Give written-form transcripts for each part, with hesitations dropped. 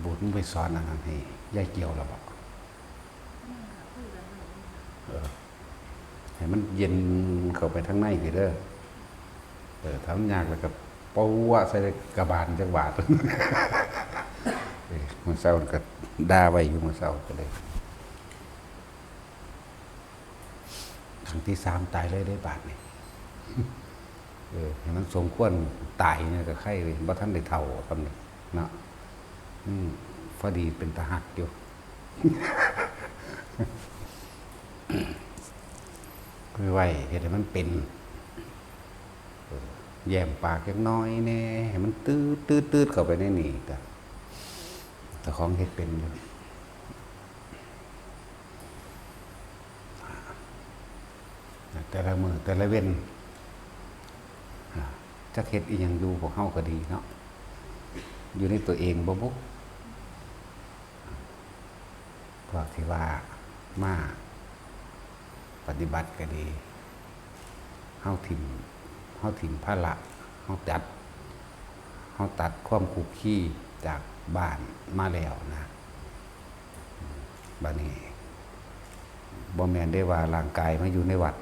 บุตรมึงไปสอนอันนั้นให้ยายเกี่ยวแล้วบอกให้มันเย็นเข้าไปทั้งในพี่เด้อทำยากแล้วก็ปูวะใส่กระบาลจักบาทมันเศร้าก็ด่าไว้อยู่มันเศร้าก็เลยครั้งที่สามตายเลยได้บาทนี่เห็นมันสมควรตายเนี่ยก็ไข่เลยบ่ท่านได้เท่าคำนี้เนาะพอดีเป็นตาหักอยู่คือไว้เห็นให้มันเป็นแย้มปากเล็กน้อยแน่ให้มันตื้อเข้าไปในนี่แต่ของเห็ดเป็นอยู่แต่ละมือแต่ละเว้นจักเห็ดอีหยังอยู่พวกเฮาก็ดีเนาะอยู่ในตัวเองบ่บุพวกที่ว่ามาปฏิบัติก็ดีเฮาถิ่มภาระเฮาตัดความคุกคีจากบ้านมาแล้วนะบัดนี้บ่แม่นได้ว่าร่างกายมาอยู่ในวัด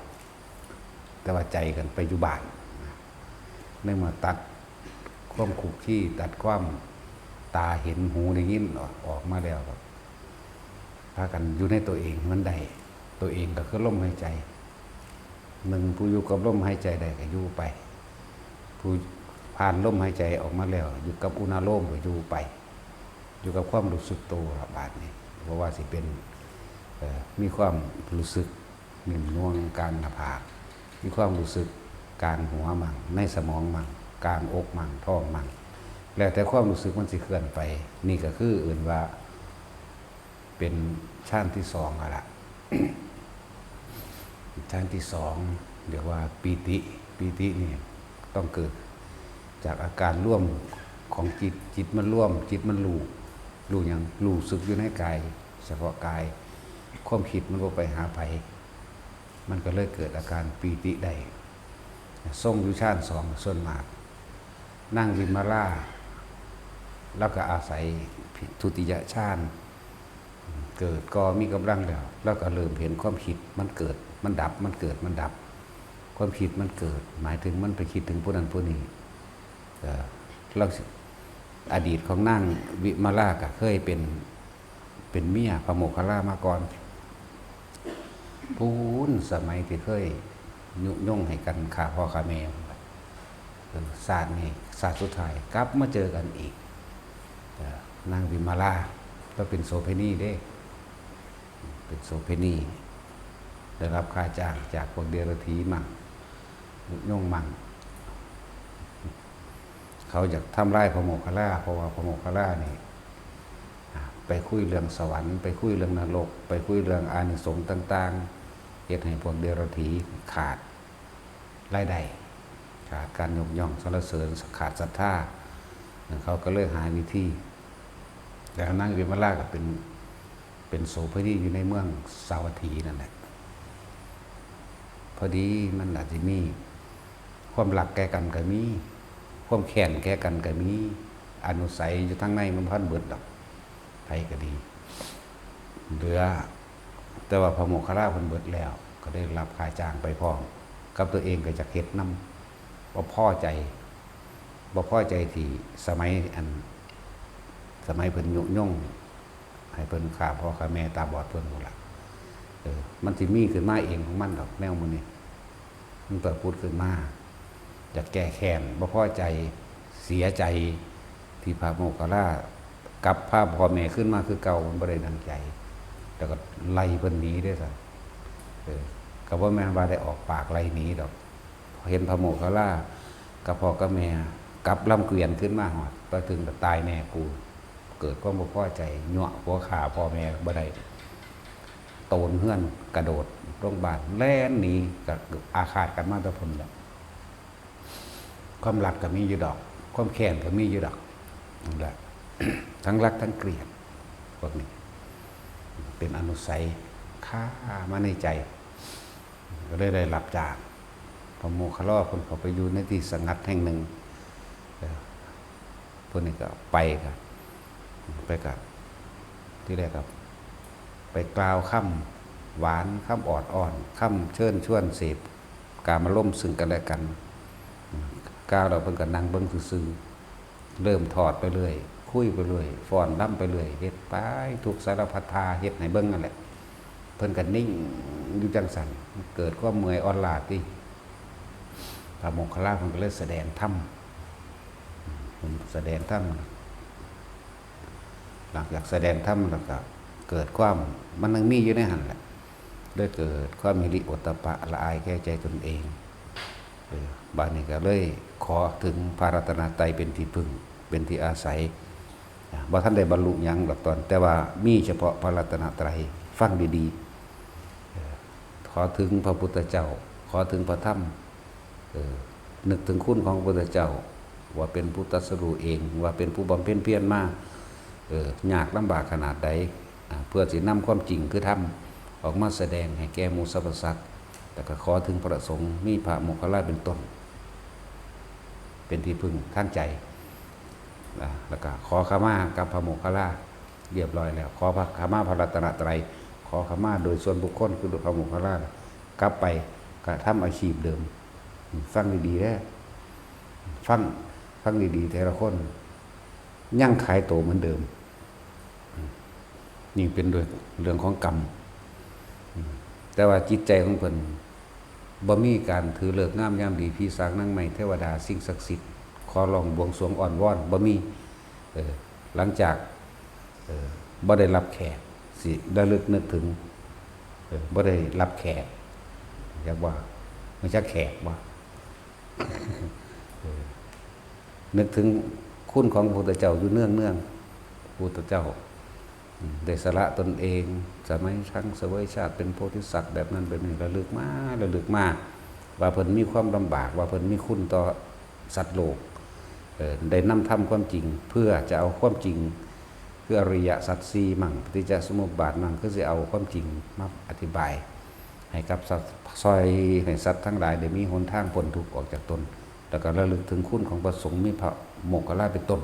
แต่ว่าใจกันไปอยู่บ้านในเมื่อตัดความคุกคีตัดความตาเห็นหูได้ยินออกมาแล้วครับพากันอยู่ในตัวเองมันได้ตัวเองก็คือลมหายใจหนึ่งผู้อยู่กับลมหายใจได้ก็อยู่ไปผู้ผ่านลมหายใจออกมาแล้วอยู่กับอุณาโลมก็อยู่ไปอยู่กับความรู้สึกตัวบาดนี้เพราะว่าสิเป็นมีความรู้สึกนิ่มนวลกลางหน้าผากมีความรู้สึกกลางหัวมั่งในสมองมั่งกลางอกมั่งท้องมั่งแล้วแต่ความรู้สึกมันสิเคลื่อนไปนี่ก็คืออื่นว่าเป็นชั้นที่สองอะละ ชั้นที่สองเรียกว่าปีตินี่ต้องเกิดจากอาการร่วมของจิตมันร่วมจิตมันรู้อย่างรู้สึกอยู่ในกายเฉพาะกายความคิดมันก็ไปหาไผมันก็เลยเกิดอาการปีติได้ทรงอยู่ชั้นสองส่วนมากนั่งวิมาล่าแล้วก็อาศัยทุติยฌานเกิดก็มีกำลังแล้วก็เริ่มเห็นความคิดมันเกิดมันดับมันเกิดมันดับความคิดมันเกิดหมายถึงมันไปคิดถึงผู้นั้นผู้นี้เราอดีตของนั่งวิมาลาก็เคยเป็นเมียพระโมคคัลลามาก่อนพูนสมัยที่เคยยุยงให้กันขาพ่อขาแม่ศาสตร์นี่ศาสตร์สุดท้ายกลับมาเจอกันอีกนางวิมาลาก็เป็นโสเภณีเด้เป็นโสเภณีได้รับค่าจ้างจากพวกเดรัจฉีมั่งย่งมั่งเขาอยากทำลายพระโมคคัลลาเพราะว่าพระโมคคัลลานี่ไปคุยเรื่องสวรรค์ไปคุยเรื่องนรกไปคุยเรื่องอานิสงส์ต่างๆเหตุให้พวกเดรัจฉีขาดรายได้ขาดการยกย่องสรรเสริญขาดศรัทธาเขาก็เลยหาวิธีแล้วนั่งวิมาลาก็เป็นโสเภณีอยู่ในเมืองสาวัตถีนั่นแหละพอดีมันอาจจะมีความหลักแก่กันก็มีความแค้นแก่กันก็มีอนุสัยอยู่ทั้งในมันพันเบิดดอกไผก็ดีเหลือแต่ว่าพระโมคคัลลาเพิ่นเบิดแล้วก็ได้รับค่าจ้างไปพร้อมกับตัวเองก็จะเฮ็ดนำบ่พอใจที่สมัยเพิ่นยุยงให้เพิ่นฆ่าพ่อฆ่าแม่ตาบอดเพิ่นพุ่นล่ะมันสิมีขึ้นมาเองของมันดอกแนวมื้อนี้มันก็พูดขึ้นมาจะแก้แค้นบ่พอใจเสียใจที่พระโมคคัลลากลับพาพ่อแม่ขึ้นมาคือเก่ามันบ่ได้ดังใจแล้วก็ไล่เพิ่นหนีได้ซะก็บ่แม่นว่าได้ออกปากไล่หนีดอกเห็นพระโมคคัลลากับพ่อกับแม่กลับลำเกวียนขึ้นมาฮอดไปถึงก็ตายแน่กูเกิดความบ่พอใจยั่วหัวขาพ่อแม่บ่ได้โตนเฮือนกระโดดโรงพยาบาลแล่นหนีกับอาฆาตกันมาแต่พุ่นแล้วความรักก็มีอยู่ดอกความแค้นก็มีอยู่ดอกนั่นแหละ ทั้งรักทั้งเกลียดพวกนี้เป็นอนุสัยฆ่ามาในใจก็ได้รับจากพระโมคคัลลาคนเขาไปอยู่ในที่สงัดแห่งหนึ่งพวกนี้ก็ไปกัน ไปกับที่แรกครับไปกล่าวคำหวานคำออดอ่อนคำเชิญชวนเสพกามาล่มซึ่งกันและกันกล่าวเราเพิ่นก็นั่งเบิ่งซื่อๆเริ่มถอดไปเรื่อยคุยไปเรื่อยฟ้อนร่ำไปเรื่อยเฮ็ดไปทุกสารพัดทาเฮ็ดให้เบิ่งนั่นแหละเพิ่นก็นิ่งอยู่จังซั่นเกิดความเมื่อยอ่อนล้าติพระโมคคัลลาเพิ่นก็เลยแสดงธรรมแสดงธรรมหลังจากแสดงธรรมแล้วก็เกิดความมันยังมีอยู่ในหันแหละได้เกิดความหิริโอตตัปปะละอายแก่ใจตนเองบ้านนี้ก็เลยขอถึงพระรัตนตรัยเป็นที่พึ่งเป็นที่อาศัยบ่ท่านได้บรรลุหยังหรอกตอนแต่ว่ามีเฉพาะพระรัตนตรัยฟังดีๆขอถึงพระพุทธเจ้าขอถึงพระธรรมนึกถึงคุณของพระพุทธเจ้าว่าเป็นผู้ตรัสรู้เองว่าเป็นผู้บำเพ็ญเพียรมายากลำบากขนาดใดเพื่อสินำความจริงคือธรรมออกมาแสดงให้แก่หมู่สรรพสัตว์แต่ก็ขอถึงพระสงฆ์มีพระโมคคัลลาเป็นต้นเป็นที่พึ่งทางใจแล้วก็ขอขมากับพระโมคคัลลาเรียบร้อยแล้วขอขมาพระรัตนตรัยขอขมาโดยส่วนบุคคลคือพระโมคคัลลากลับไปก็ทำอาชีพเดิมฟังดีๆนะฟังดีๆแต่ละคนยังขายโตเหมือนเดิมนี่เป็นเรื่องของกรรมแต่ว่าจิตใจของเพิ่นบ่มีการถือเลิกงามยามดีพี่สร้างนั่งใหม่เทวดาสิ่งศักดิ์สิทธิ์ขอร้องบวงสรวงอ่อนวอนบ่มีหลังจากบ่ได้รับแขกสิระลึกนึกถึงบ่ได้รับแขกอยากว่ามันจะแขกบ่นึกถึงคุณของพระพุทธเจ้าอยู่เนื่องพระพุทธเจ้าได้สละตนเองจะไม่ทั้งเสวยชาติเป็นโพธิสัตว์แบบนั้นแบบนี้ระลึกมากว่าเพิ่นมีความลำบากว่าเพิ่นมีคุณต่อสัตว์โลกได้นำทำความจริงเพื่อจะเอาความจริงคืออริยสัจสี่มั่งปฏิจจสมุปบาทมั่งคือจะเอาความจริงมาอธิบายให้กับสัตว์ซอยให้สัตว์ทั้งหลายได้มีหนทางพ้นทุกข์ออกจากตนแล้วก็ระลึกถึงคุณของพระสงฆ์มีพระโมคคัลลาเป็นต้น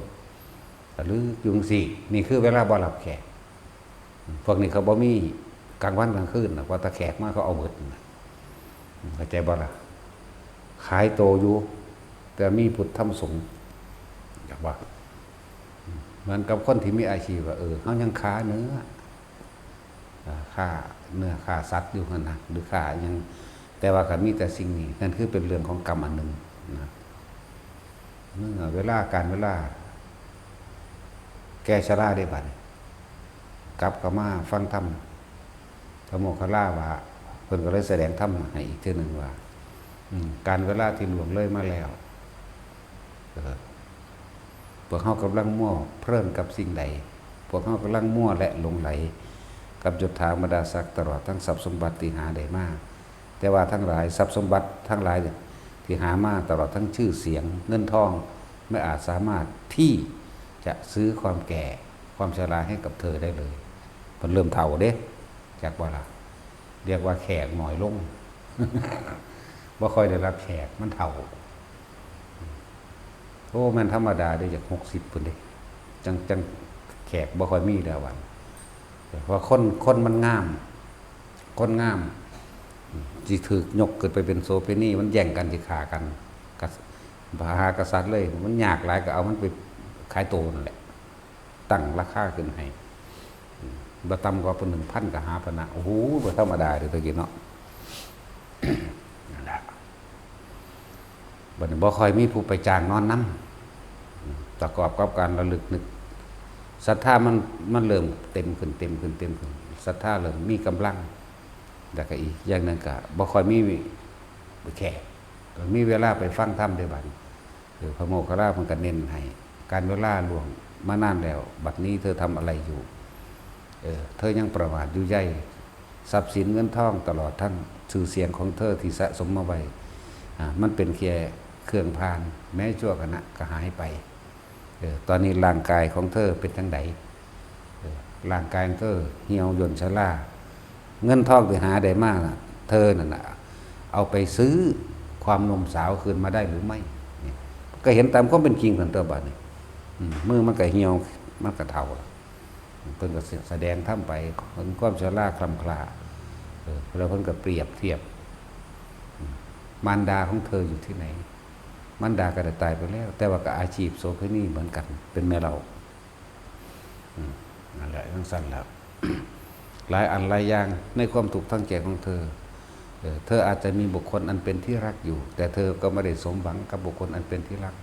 หรือยุงสี่นี่คือเวลาบ่รับแขกพวกนี้เขาบ่มีกลางวันกลางคืนนะว่าตะแขกมาเขาเอาเบิดเข้าใจบ่ล่ะขายโตอยู่แต่มีพุทธธรรมสงฆ์อยากว่าเหมือนกับคนที่มีอาชีพว่าเขายังค้าเนื้อค้าเนื้อค้าสัตว์อยู่นะหรือค้ายังแต่ว่าก็มีแต่สิ่งนี้นั่นคือเป็นเรื่องของกรรมอันหนึ่งนะเมื่อเวลาแก้ชราได้บัดกลับเข้ามาฟังธรรมพระโมคคัลลาว่าเพิ่นก็เลยแสดงธรรมให้อีกเทื่อนึงว่าการเวลาที่ล่วงเลยมาแล้วพวกเขากำลังมั่วเพลินกับสิ่งใดพวกเขากำลังมั่วและหลงไหลกับยศถาบรรดาศักดิ์ตลอดทั้งทรัพย์สมบัติที่หาได้มาแต่ว่าทั้งหลายทรัพย์สมบัติทั้งหลายที่หามาตลอดทั้งชื่อเสียงเงินทองไม่อาจสามารถที่จะซื้อความแก่ความชราให้กับเธอได้เลยมันเริ่มเฒ่าเด้จากว่าล่ะเรียกว่าแขกหน่อยลงว่าค่อยได้รับแขกมันเฒ่าโอ้มันธรรมดาได้จาก60พุ่นเด้จังแขกบ่ค่อยมีแล้ววันเพราะคนมันงามคนงามสิถูกยกเกิดไปเป็นโซเฟนี่มันแย่งกันสิฆ่ากันพาหากษัตริย์เลยมันยากหลายก็เอามันไปขายโตนั่นแหละตั้งราคาขึ้นให้บ่ต่ำกว่าเป็น 1,000 ก็หาพนะโอ้โหบ่ธรรมดาเด้อตะกี้เนาะนั่นแหละบัดนี้บ่ค่อยมีผู้ไปจ้างนอนนำประกอบกับการระลึกนึกศรัทธามันเริ่มเต็มขึ้นศรัทธาเริ่มมีกำลังแล้วก็อีกอย่างนึงก็บ่ค่อยมีแขกมีเวลาไปฟังธรรมได้บัดพระโมคคัลลาเพิ่นก็เน้นให้การเวลาล่วงมานานแล้วบัดนี้เธอทำอะไรอยู่เธอยังประมาทอยู่ใหญ่ทรัพย์สินเงินทองตลอดทั้งชื่อเสียงของเธอที่สะสมมาไว้มันเป็นแค่เครื่องพานแม้ชั่วขณะก็หายไปตอนนี้ร่างกายของเธอเป็นจังไดร่างกายของเธอเหี่ยวย่นชราเงินทองที่หาได้มากเธอนั่นน่ะเอาไปซื้อความหนุ่มสาวคืนมาได้หรือไม่ก็เห็นตามความเป็นจริงของตัวบัดนี้มือมันก็เหี่ยว มันก็เท่าเพิ่นก็แสดงทำไปเพิ่นความชราคลำคลาแล้วเพิ่นก็เปรียบเทียบมารดาของเธออยู่ที่ไหนมารดาก็ได้ตายไปแล้วแต่ว่าก็อาชีพโสเภณีเหมือนกันเป็นแม่เรานั่นแหละทั้งสั้นแล้ว หลายอันหลายอย่างในความถูกทั้งแก่ของเธอเธออาจจะมีบุคคลอันเป็นที่รักอยู่แต่เธอก็ไม่ได้สมหวังกับบุคคลอันเป็นที่รัก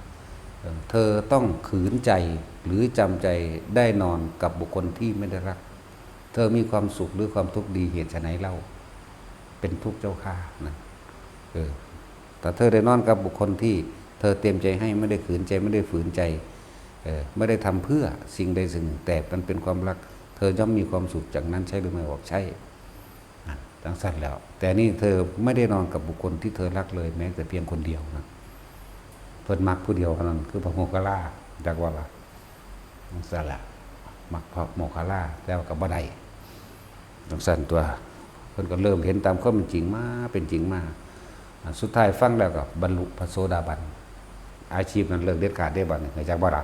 เธอต้องขืนใจหรือจำใจได้นอนกับบุคคลที่ไม่ได้รักเธอมีความสุขหรือความทุกข์ดีเหตุไฉนเล่าเป็นทุกข์เจ้าข้านะแต่เธอได้นอนกับบุคคลที่เธอเตรียมใจให้ไม่ได้ขืนใจไม่ได้ฝืนใจไม่ได้ทำเพื่อสิ่งใดสิ่งหนึ่งแต่มันเป็นความรักเธอย่อมมีความสุขจากนั้นใช่หรือไม่บอกใช่ทั้งสั้นแล้วแต่นี่เธอไม่ได้นอนกับบุคคลที่เธอรักเลยแม้แต่เพียงคนเดียวนะเพิ่นมักผู้เดียวเท่านั้นคือพระโมคคัลลาจากว่าล่ะทั้งสั้นแล้วมักพระโมคคัลลาแต่ว่ากับบ่ได้ทั้งสั้นตัวเพิ่นก็เริ่มเห็นตามข้อเป็นจริงมาเป็นจริงมาสุดท้ายฟังแล้วก็บรรลุพระโสดาบันอาชีพนั้นเลิกเด็ดขาดได้บัดนี้จากบ่ล่ะ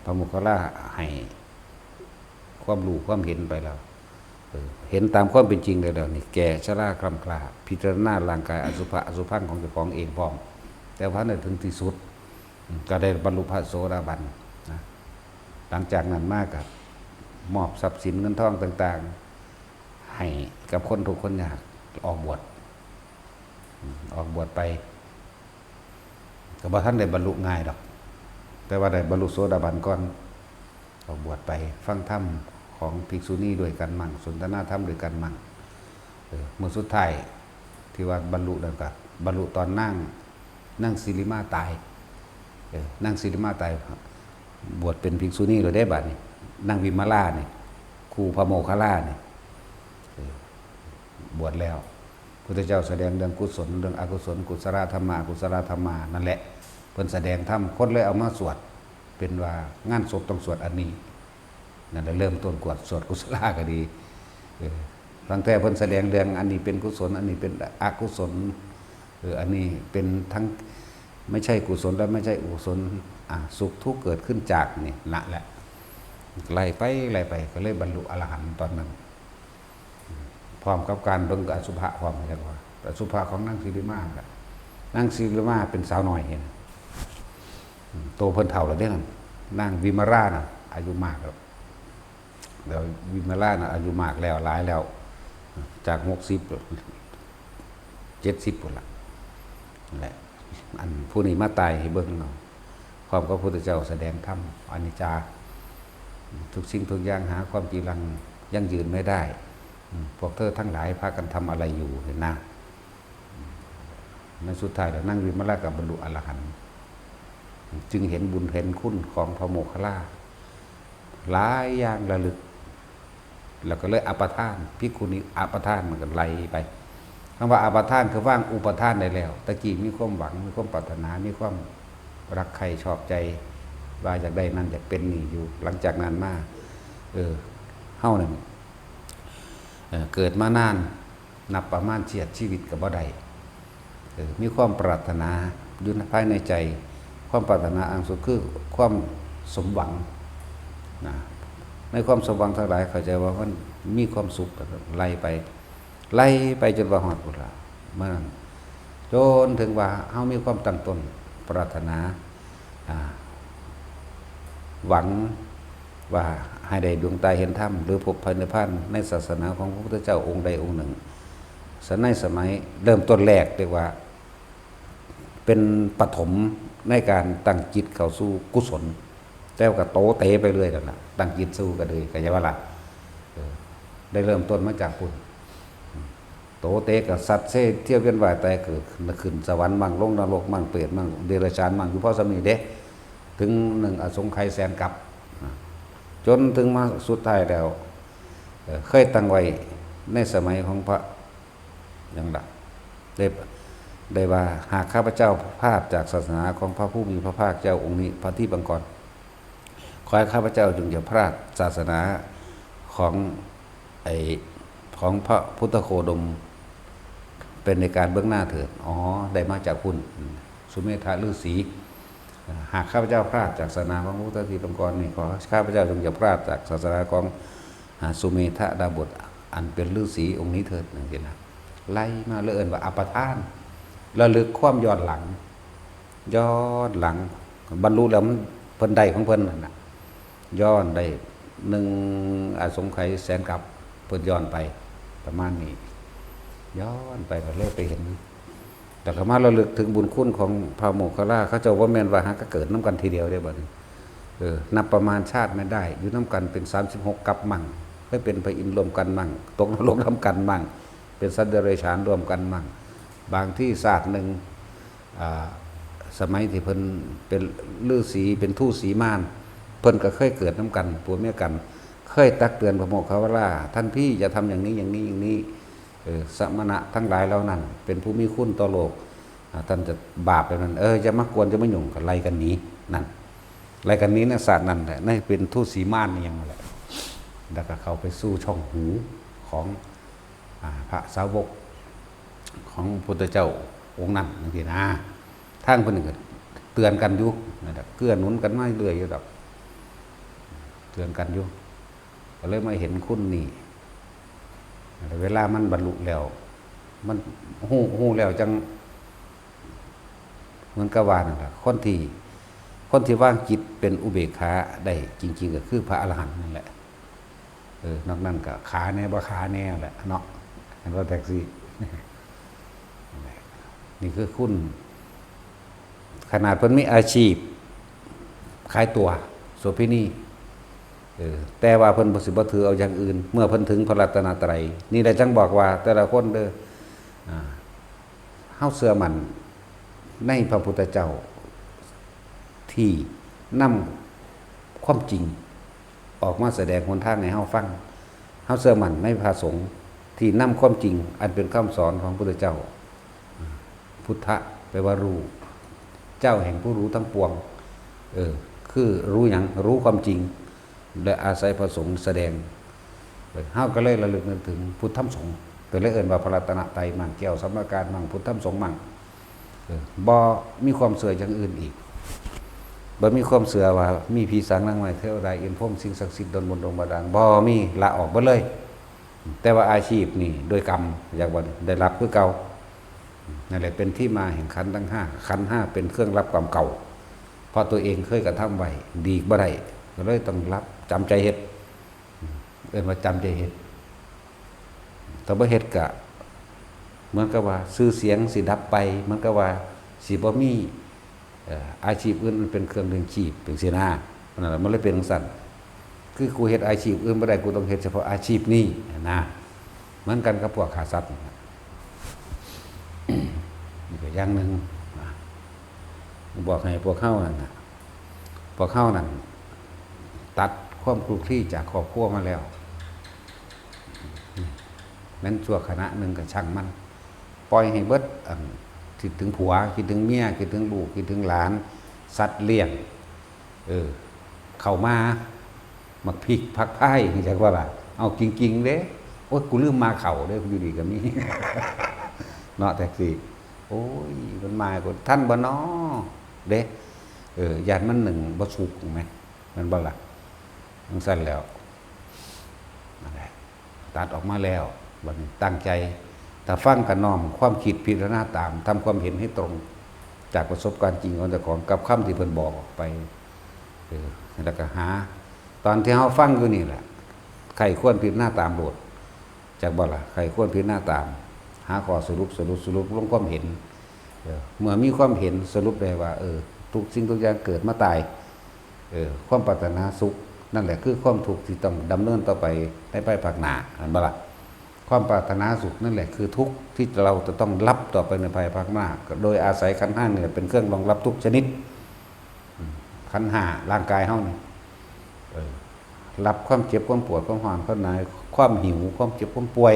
พระโมคคัลลาให้ความรู้ความเห็นไปแล้วเห็นตามความเป็นจริงเลยแล้วนี่แก่ชราคลำคลาพิจารณาร่างกายอสุภะอสุภังของเจ้าของเองพร้อมแต่พระเนี่ยถึงที่สุดก็ได้บรรลุพระโสดาบันนะหลังจากนั้นมากกับมอบทรัพย์สินเงินทองต่างๆให้กับคนทุกคนยากออกบวชไปก็บ่ท่านได้บรรลุง่ายดอกแต่ว่าได้บรรลุโสดาบันก่อนออกบวชไปฟังธรรมของภิกษุณีด้วยกันมั่งสนทนาธรรมด้วยกันมั่งเมื่อสุดท้ายที่ว่าบรรลุแล้วก็บรรลุตอนนั่งศิริมาตายนั่งศิริมาตายบวชเป็นภิกษุณีเลยได้บัดนี้นั่งวิมาลาเนี่ยครูพระโมคคัลลาเนี่ยบวชแล้วพุทธเจ้าแสดงเรื่องกุศลเรื่องอกุศลกุศลธรรมะกุศลธรรมานั่นแหละเพิ่นแสดงธรรมคนเลยเอามาสวดเป็นว่างานศพต้องสวดอันนี้นั่นแหละเริ่มต้นกวดสวดกุศลก็ดีตั้งแต่เพิ่นแสดงเรื่องอันนี้เป็นกุศลอันนี้เป็นอกุศลอันนี้เป็นทั้งไม่ใช่กุศลและไม่ใช่อกุศลสุขทุกข์เกิดขึ้นจากนี่ละแหละไล่ไปก็เลยบรรลุอรหันต์ตอนนั้นพร้อมกับการเบิ่งอสุภะพร้อมกันว่าอสุภะของนางศิริมาล่ะนางศิริมาเป็นสาวน้อยเห็นโตเพิ่นเฒ่าแล้วเด้นางวิมาราน่ะอายุมากแล้วเดี๋ยววิมาราน่ะอายุมากแล้วหลายแล้วจาก60 70พุ่นล่ะนั่นแหละอันผู้นี้มาตายให้เบิ่งเนาะพร้อมกับพระพุทธเจ้าแสดงธรรมอนิจจาทุกสิ่งทุกอย่างหาความจริงยั่งยืนไม่ได้พวกเธอทั้งหลายพากันทำอะไรอยู่เห็นนะในสุดท้ายแล้วนั่งวิมาลากับบรรลุอรหันต์จึงเห็นบุญเห็นคุณของพระโมคคัลลาหลายอย่างระลึกแล้วก็เลยอัปทานภิกขุณีอัปทานมันก็ไหลไปคำว่าอัปทานคือว่างอุปทานได้แล้วตะกี้มีความหวังมีความปรารถนามีความรักใครชอบใจว่าอยากได้นั่นอยากเป็นนี่อยู่หลังจากนั้นมาเฮาเนี่ยเกิดมานานนับประมาณเฉียดชีวิตกับบ่ได้มีความปรารถนาอยู่ภายในใจความปรารถนาอันสุดคือความสมหวังนะในความสมหวังทั้งหลายเข้าใจว่ามันมีความสุขไล่ไปจนว่าฮอดพุ่นล่ะมันจนถึงว่าเฮามีความตั้งตนปรารถนาหวังว่าให้ได้ดวงตาเห็นธรรมหรือพบพระนิพพานในศาสนาของพระพุทธเจ้าองค์ใดองค์หนึ่งในสมัยเริ่มต้นแรกเรียกว่าเป็นปฐมในการตั้งจิตเข้าสู่กุศลแต่ก็โตเตไปเรื่อยนั่นน่ะตั้งจิตสู้กันเลยก็จะว่าล่ะได้เริ่มต้นมาจากคุณโตเตกับสัตว์เซ่เที่ยวเวียนว่ายตายเกิดขึ้นสวรรค์มั่งลงนรกมั่งเปรตมั่งเดรัจฉานมั่งอยู่เพราะสมีเด้ถึง1อสงไขยแสนกับจนถึงมาสุดท้ายแล้วเคยตั้งไว้ในสมัยของพระอย่างไรได้ว่าหากข้าพเจ้าพลาดจากศาสนาของพระผู้มีพระภาคเจ้าองค์นี้พระที่บังกรขอให้ข้าพเจ้าจงอย่าพลาดศาสนาของพระพุทธโคดมเป็นในการเบื้องหน้าเถิดได้มาจากคุณสุเมธาฤาษี หากข้าพเจ้าพลาดจากศาสนาของพระพุทธทีปงกรนี่ขอข้าพเจ้าจงอย่าพลาดจากศาสนาของสุเมธดาบทอันเป็นฤาษีองค์นี้เถิดนั่นเองนะไล่มาเลื่อนว่าอัปทานระลึกความย้อนหลังบรรลุแล้วมันเพิ่นได้ของเพิ่นนั่นน่ะย้อนได้1อสงไขยแสนกับเพิ่นย้อนไปประมาณนี้ย้อนไปก็เลยไปเห็นแต่ก็มาระลึกถึงบุญคุณของพระโมคคัลลาเขาเจ้าว่าแม่นว่าหาก็เกิดน้ำกันทีเดียวได้บ่นี่นับประมาณชาติไม่ได้อยู่น้ำกันเป็น36กับมั่งให้เป็นพระอินทร์รวมกันมั่งตกนรกทำกันมั่งเป็นสัตว์เดรัจฉานรวมกันมั่งบางที่ศาสตร์หนึ่งสมัยที่เพิ่นเป็นฤาษีเป็นทูตสีม่านเพิ่นก็เคยเกิดน้ำกันผัวเมียกันเคยตักเตือนพระโมคคัลลาท่านพี่อย่าทำอย่างนี้อย่างนี้อย่างนี้สมณะทั้งหลายเหล่านั้นเป็นผู้มีคุณต่อโลกท่านจะบาปแบบนั้นจะมากวนจะไม่ยุ่งกับไล่กันนี้นั่นไล่กันนี้นะศาสตร์นั่นแหละนั่นเป็นทูตสีม่านนี่ยังแหละแล้วก็เข้าไปสู้ช่องหูของพระสาวกของพุทธเจ้าองค์นั้นนั่นสินะทางคนอื่นเตือนกันอยู่นะครับเกื้อหนุนกันมาเรื่อยอยู่ดอกเตือนกันอยู่ก็เลยมาเห็นคุณนี่เวลามันบรรลุแล้วมันหู้แล้วจังเหมือนกับว่านั่นแหละคนที่ว่างจิตเป็นอุเบกขาได้จริงๆก็คือพระอรหันต์นั่นแหละนอกนั้นก็ขาแน่บ่ขาแน่แหละเนาะเห็นว่าแท็กซี่นี่คือคุณขนาดเพิ่นมีอาชีพขายตัวโสเภณีแต่ว่าเพิ่นบ่สิบ่ถือเอาอย่างอื่นเมื่อเพิ่นถึงพระรัตนตรัยนี่ได้จังบอกว่าแต่ละคนเฮาเชื่อมั่นในพระพุทธเจ้าที่นำความจริงออกมาแสดงหนทางให้เฮาฟังเฮาเชื่อมั่นในพระสงฆ์ที่นำความจริงอันเป็นคำสอนของพระพุทธเจ้าพุทธะแปลว่ารู้เจ้าแห่งผู้รู้ทั้งปวงคือรู้หยังรู้ความจริงและอาศัยพระสงฆ์แสดงเฮาก็เลยระลึกนึกถึงพุทธธรรมสงฆ์ก็เลยเอิ้นว่าพระรัตนตรัยมั่งแก้วสมการมั่งพุทธธรรมสงฆ์มั่งบ่มีความเสื่ออย่างอื่นอีกบ่มีความเสื่อว่ามีผีสางนางไม้เทวดาอินทร์พรหมสิ่งศักดิ์สิทธิ์ดลมนต์ดลบาดาลบ่มีละออกเบิดเลยแต่ว่าอาชีพนี่โดยกรรมอย่างว่าได้รับคือเก่านั่นแหละเป็นที่มาแห่งขันธ์ทั้ง5ขันธ์5เป็นเครื่องรับความเก่าเพราะตัวเองเคยกระทำไว้ดีบ่ได้ก็เลยต้องรับจำใจเฮ็ดเอิ้นว่าจำใจเฮ็ดถ้าบ่เฮ็ดก็เหมือนกับว่าชื่อเสียงสิดับไปเหมือนกับว่าสิบ่มีอาชีพอื่นมันเป็นเครื่องเลี้ยงชีพเป็นสินะนั่นแหละมันเลยเป็นจังซั่นคือกูเฮ็ดอาชีพอื่นบ่ได้กูต้องเฮ็ดเฉพาะอาชีพนี้นะเหมือนกันกับพวกฆ่าสัตว์นี่ก็อย่างนึงบอกให้พวกเฮานั่นน่ะพวกเฮานั่นตัดความคลุกคลีจากครอบครัวมาแล้วนั้นชั่วขณะนึงก็ช่างมันปล่อยให้เบิดคิดถึงผัวคิดถึงเมียคิดถึงลูกคิดถึงหลานสัตว์เลี้ยงเข้ามามักพริกผักไผ่จังว่าล่ะเอาจริงๆเด้โอ๊ยกูลืมมาเข้าเด้อยู่ดีก็มีเนาะแท็กซี่โอ้ยมันมาก็ท่านบ่น้อเด้ญาติมันหนึ่งบ่สุกไหมมันบ่ล่ะจังซั่นแล้วนั่นแหละตัดออกมาแล้วบัดนี้ตั้งใจถ้าฟังกับน้อมความคิดพิจารณาตามทำความเห็นให้ตรงจากประสบการณ์จริงของเจ้าของกับคำที่เพิ่นบอกออกไปแล้วก็หาตอนที่เฮาฟังอยู่นี่แหละใครควรพิจารณาตามโลดจากบ่ล่ะใครควรพิจารณาตามหาข้อสรุปลงความเห็นเมื่อมีความเห็นสรุปได้ว่าทุกสิ่งทุกอย่างเกิดมาตายความปรารถนาสุขนั่นแหละคือความทุกข์ที่ต้องดำเนินต่อไปในภายภาคหน้าอันบ่ล่ะความปรารถนาสุขนั่นแหละคือทุกข์ที่เราจะต้องรับต่อไปในภายภาคหน้าโดยอาศัยขันธ์5เนี่ยเป็นเครื่องรองรับทุกชนิดขันธ์5ร่างกายเฮานี่รับความเจ็บความปวดความหวานความหนาวความหิวความเจ็บความป่วย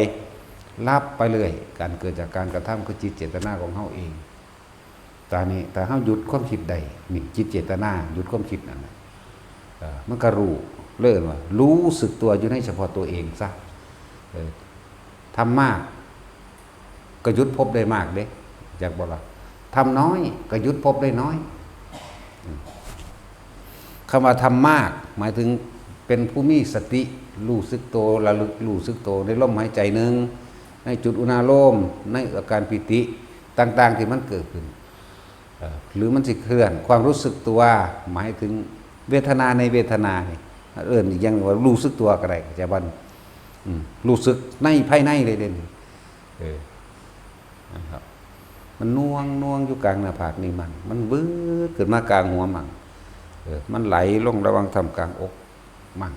รับไปเลยการเกิดจากการกระทำคือจิตเจตนาของเฮาเองตอนนี้แต่เฮาหยุดความคิดใดนี่จิตเจตนาหยุดความคิดนั่นน่ะมันก็รู้เลิ่นว่ารู้สึกตัวอยู่ในเฉพาะตัวเองซะทำมากก็หยุดพบได้มากเด้อยากบอกว่าทำน้อยก็หยุดพบได้น้อย คำว่าทำมากหมายถึงเป็นผู้มีสติรู้สึกโตระลึกรู้สึกโตในลมหายใจหนึ่งในจุดอุณาโลมในอาการปิติต่างๆที่มันเกิดขึ้นหรือมันสิเคลื่อนความรู้สึกตัวหมายถึงเวทนาในเวทนาเนี่ยยังว่ารู้สึกตัวก็ได้จะบันรู้สึกในภายในเลยเด่นนะครับมันน่วงอยู่กลางหน้าผากนี่มันวืดขึ้นมากลางหัวมั่งมันไหลลงระวังทำกลางอกมั่ง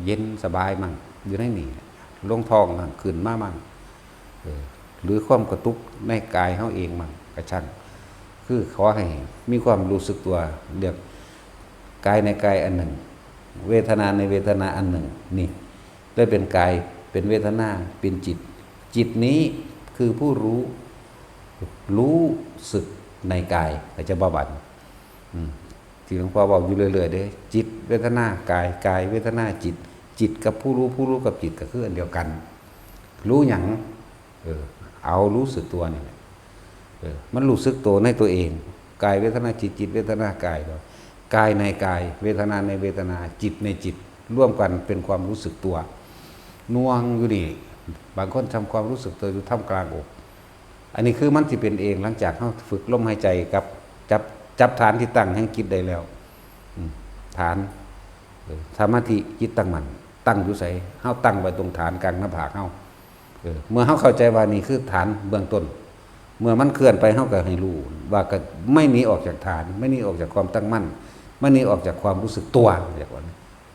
เย็นสบายมั่งอยู่ในนี่ลงท้องมั่งขึ้นมามั่งหรือความกระตุกในกายเขาเองมั่งกระชังคือขอให้มีความรู้สึกตัวเรียกกายในกายอันหนึ่งเวทนาในเวทนาอันหนึ่งนี่ได้เป็นกายเป็นเวทนาเป็นจิตนี้คือผู้รู้สึกในกายแต่จะบ่บันที่หลวงพ่อบอกอยู่เรื่อยๆเด้จิตเวทนากายเวทนาจิตกับผู้รู้กับจิตก็คืออันเดียวกันรู้หยังเอารู้สึกตัวนี่มันรู้สึกตัวในตัวเองกายเวทนาจิตเวทนากายกายในกายเวทนาในเวทนาจิตในจิตร่วมกันเป็นความรู้สึกตัวน่วงอยู่นี่บางคนทำความรู้สึกตัวอยู่ท่ามกลางอกอันนี้คือมันที่เป็นเองหลังจากเขาฝึกลมหายใจกับจับฐานที่ตั้งแห่งจิตได้แล้วฐานสมาธิจิตตั้งมั่นตั้งอยู่ใส่เฮาตั้งไว้ตรงฐานกลางหน้าผากเฮาเมื่อเฮาเข้าใจว่านี่คือฐานเบื้องต้นเมื่อมันเคลื่อนไปเฮาก็ให้รู้ว่าก็ไม่หนีออกจากฐานไม่หนีออกจากความตั้งมั่นไม่หนีออกจากความรู้สึกตัวอย่างว่า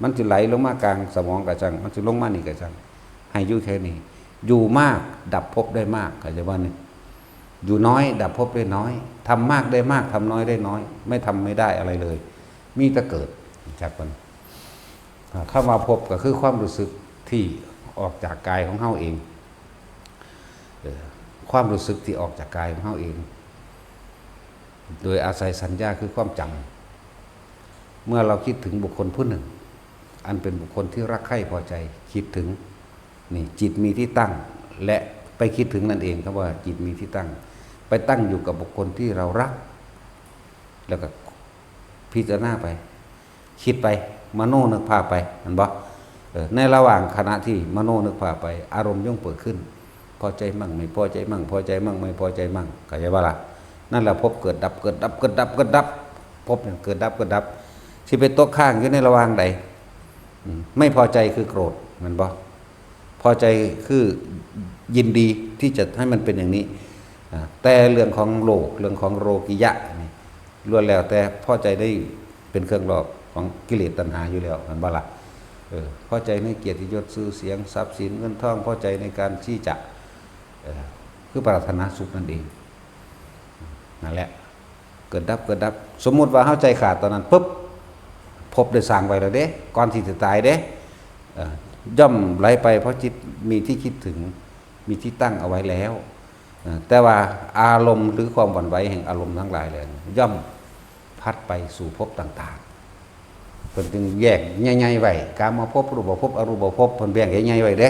มันจะไหลลงมากลางสมองกระจังมันจะลงมานี่กระจังให้อยู่แค่นี้อยู่มากดับภพได้มากเข้าใจว่านี่อยู่น้อยดับภพได้น้อยทำมากได้มากทำน้อยได้น้อยไม่ทำไม่ได้อะไรเลยมีแต่เกิดจากมันเข้ามาพบก็คือความรู้สึกที่ออกจากกายของเฮาเองความรู้สึกที่ออกจากกายของเฮาเองโดยอาศัยสัญญาคือความจำเมื่อเราคิดถึงบุคคลผู้หนึ่งอันเป็นบุคคลที่รักใคร่พอใจคิดถึงนี่จิตมีที่ตั้งและไปคิดถึงนั่นเองครับว่าจิตมีที่ตั้งไปตั้งอยู่กับบุคคลที่เรารักแล้วก็พิจารณาไปคิดไปมโนนึกภาพไปมันบอกในระหว่างขณะที่มโนนึกภาพไปอารมณ์ย่อมเปิดขึ้นพอใจมั่งไม่พอใจมั่งพอใจมั่งไม่พอใจมั่งเข้าใจว่าล่ะนั่นแหละพบเกิดดับพบอย่างเกิดดับที่ไปตกข้างอยู่ในระหว่างใดไม่พอใจคือโกรธมันบอกพอใจคือยินดีที่จะให้มันเป็นอย่างนี้แต่เรื่องของโลกเรื่องของโลกิยะนี่ล้วนแล้วแต่พอใจได้เป็นเครื่องหลอกของกิเลสตัณหาอยู่แล้วมันบ่ล่ะพอใจในเกียรติยศชื่อเสียงทรัพย์สินเงินทองพอใจในการที่จะคือปรารถนาสุขนั่นเองนั่นแหละเกิดดับสมมุติว่าเข้าใจขาดตอนนั้นปุ๊บพบได้สร้างไว้แล้วเด้ก่อนที่จะตายเด้ย่อมไหลไปเพราะจิตมีที่คิดถึงมีที่ตั้งเอาไว้แล้วแต่ว่าอารมณ์หรือความหวั่นไหวแห่งอารมณ์ทั้งหลายเลยย่อมพัดไปสู่ภพต่างๆเพิ่นจึงแยกใหญ่ๆไว้กามภพรูปภพอรูปภพเพิ่นแบ่งใหญ่ๆไว้เด้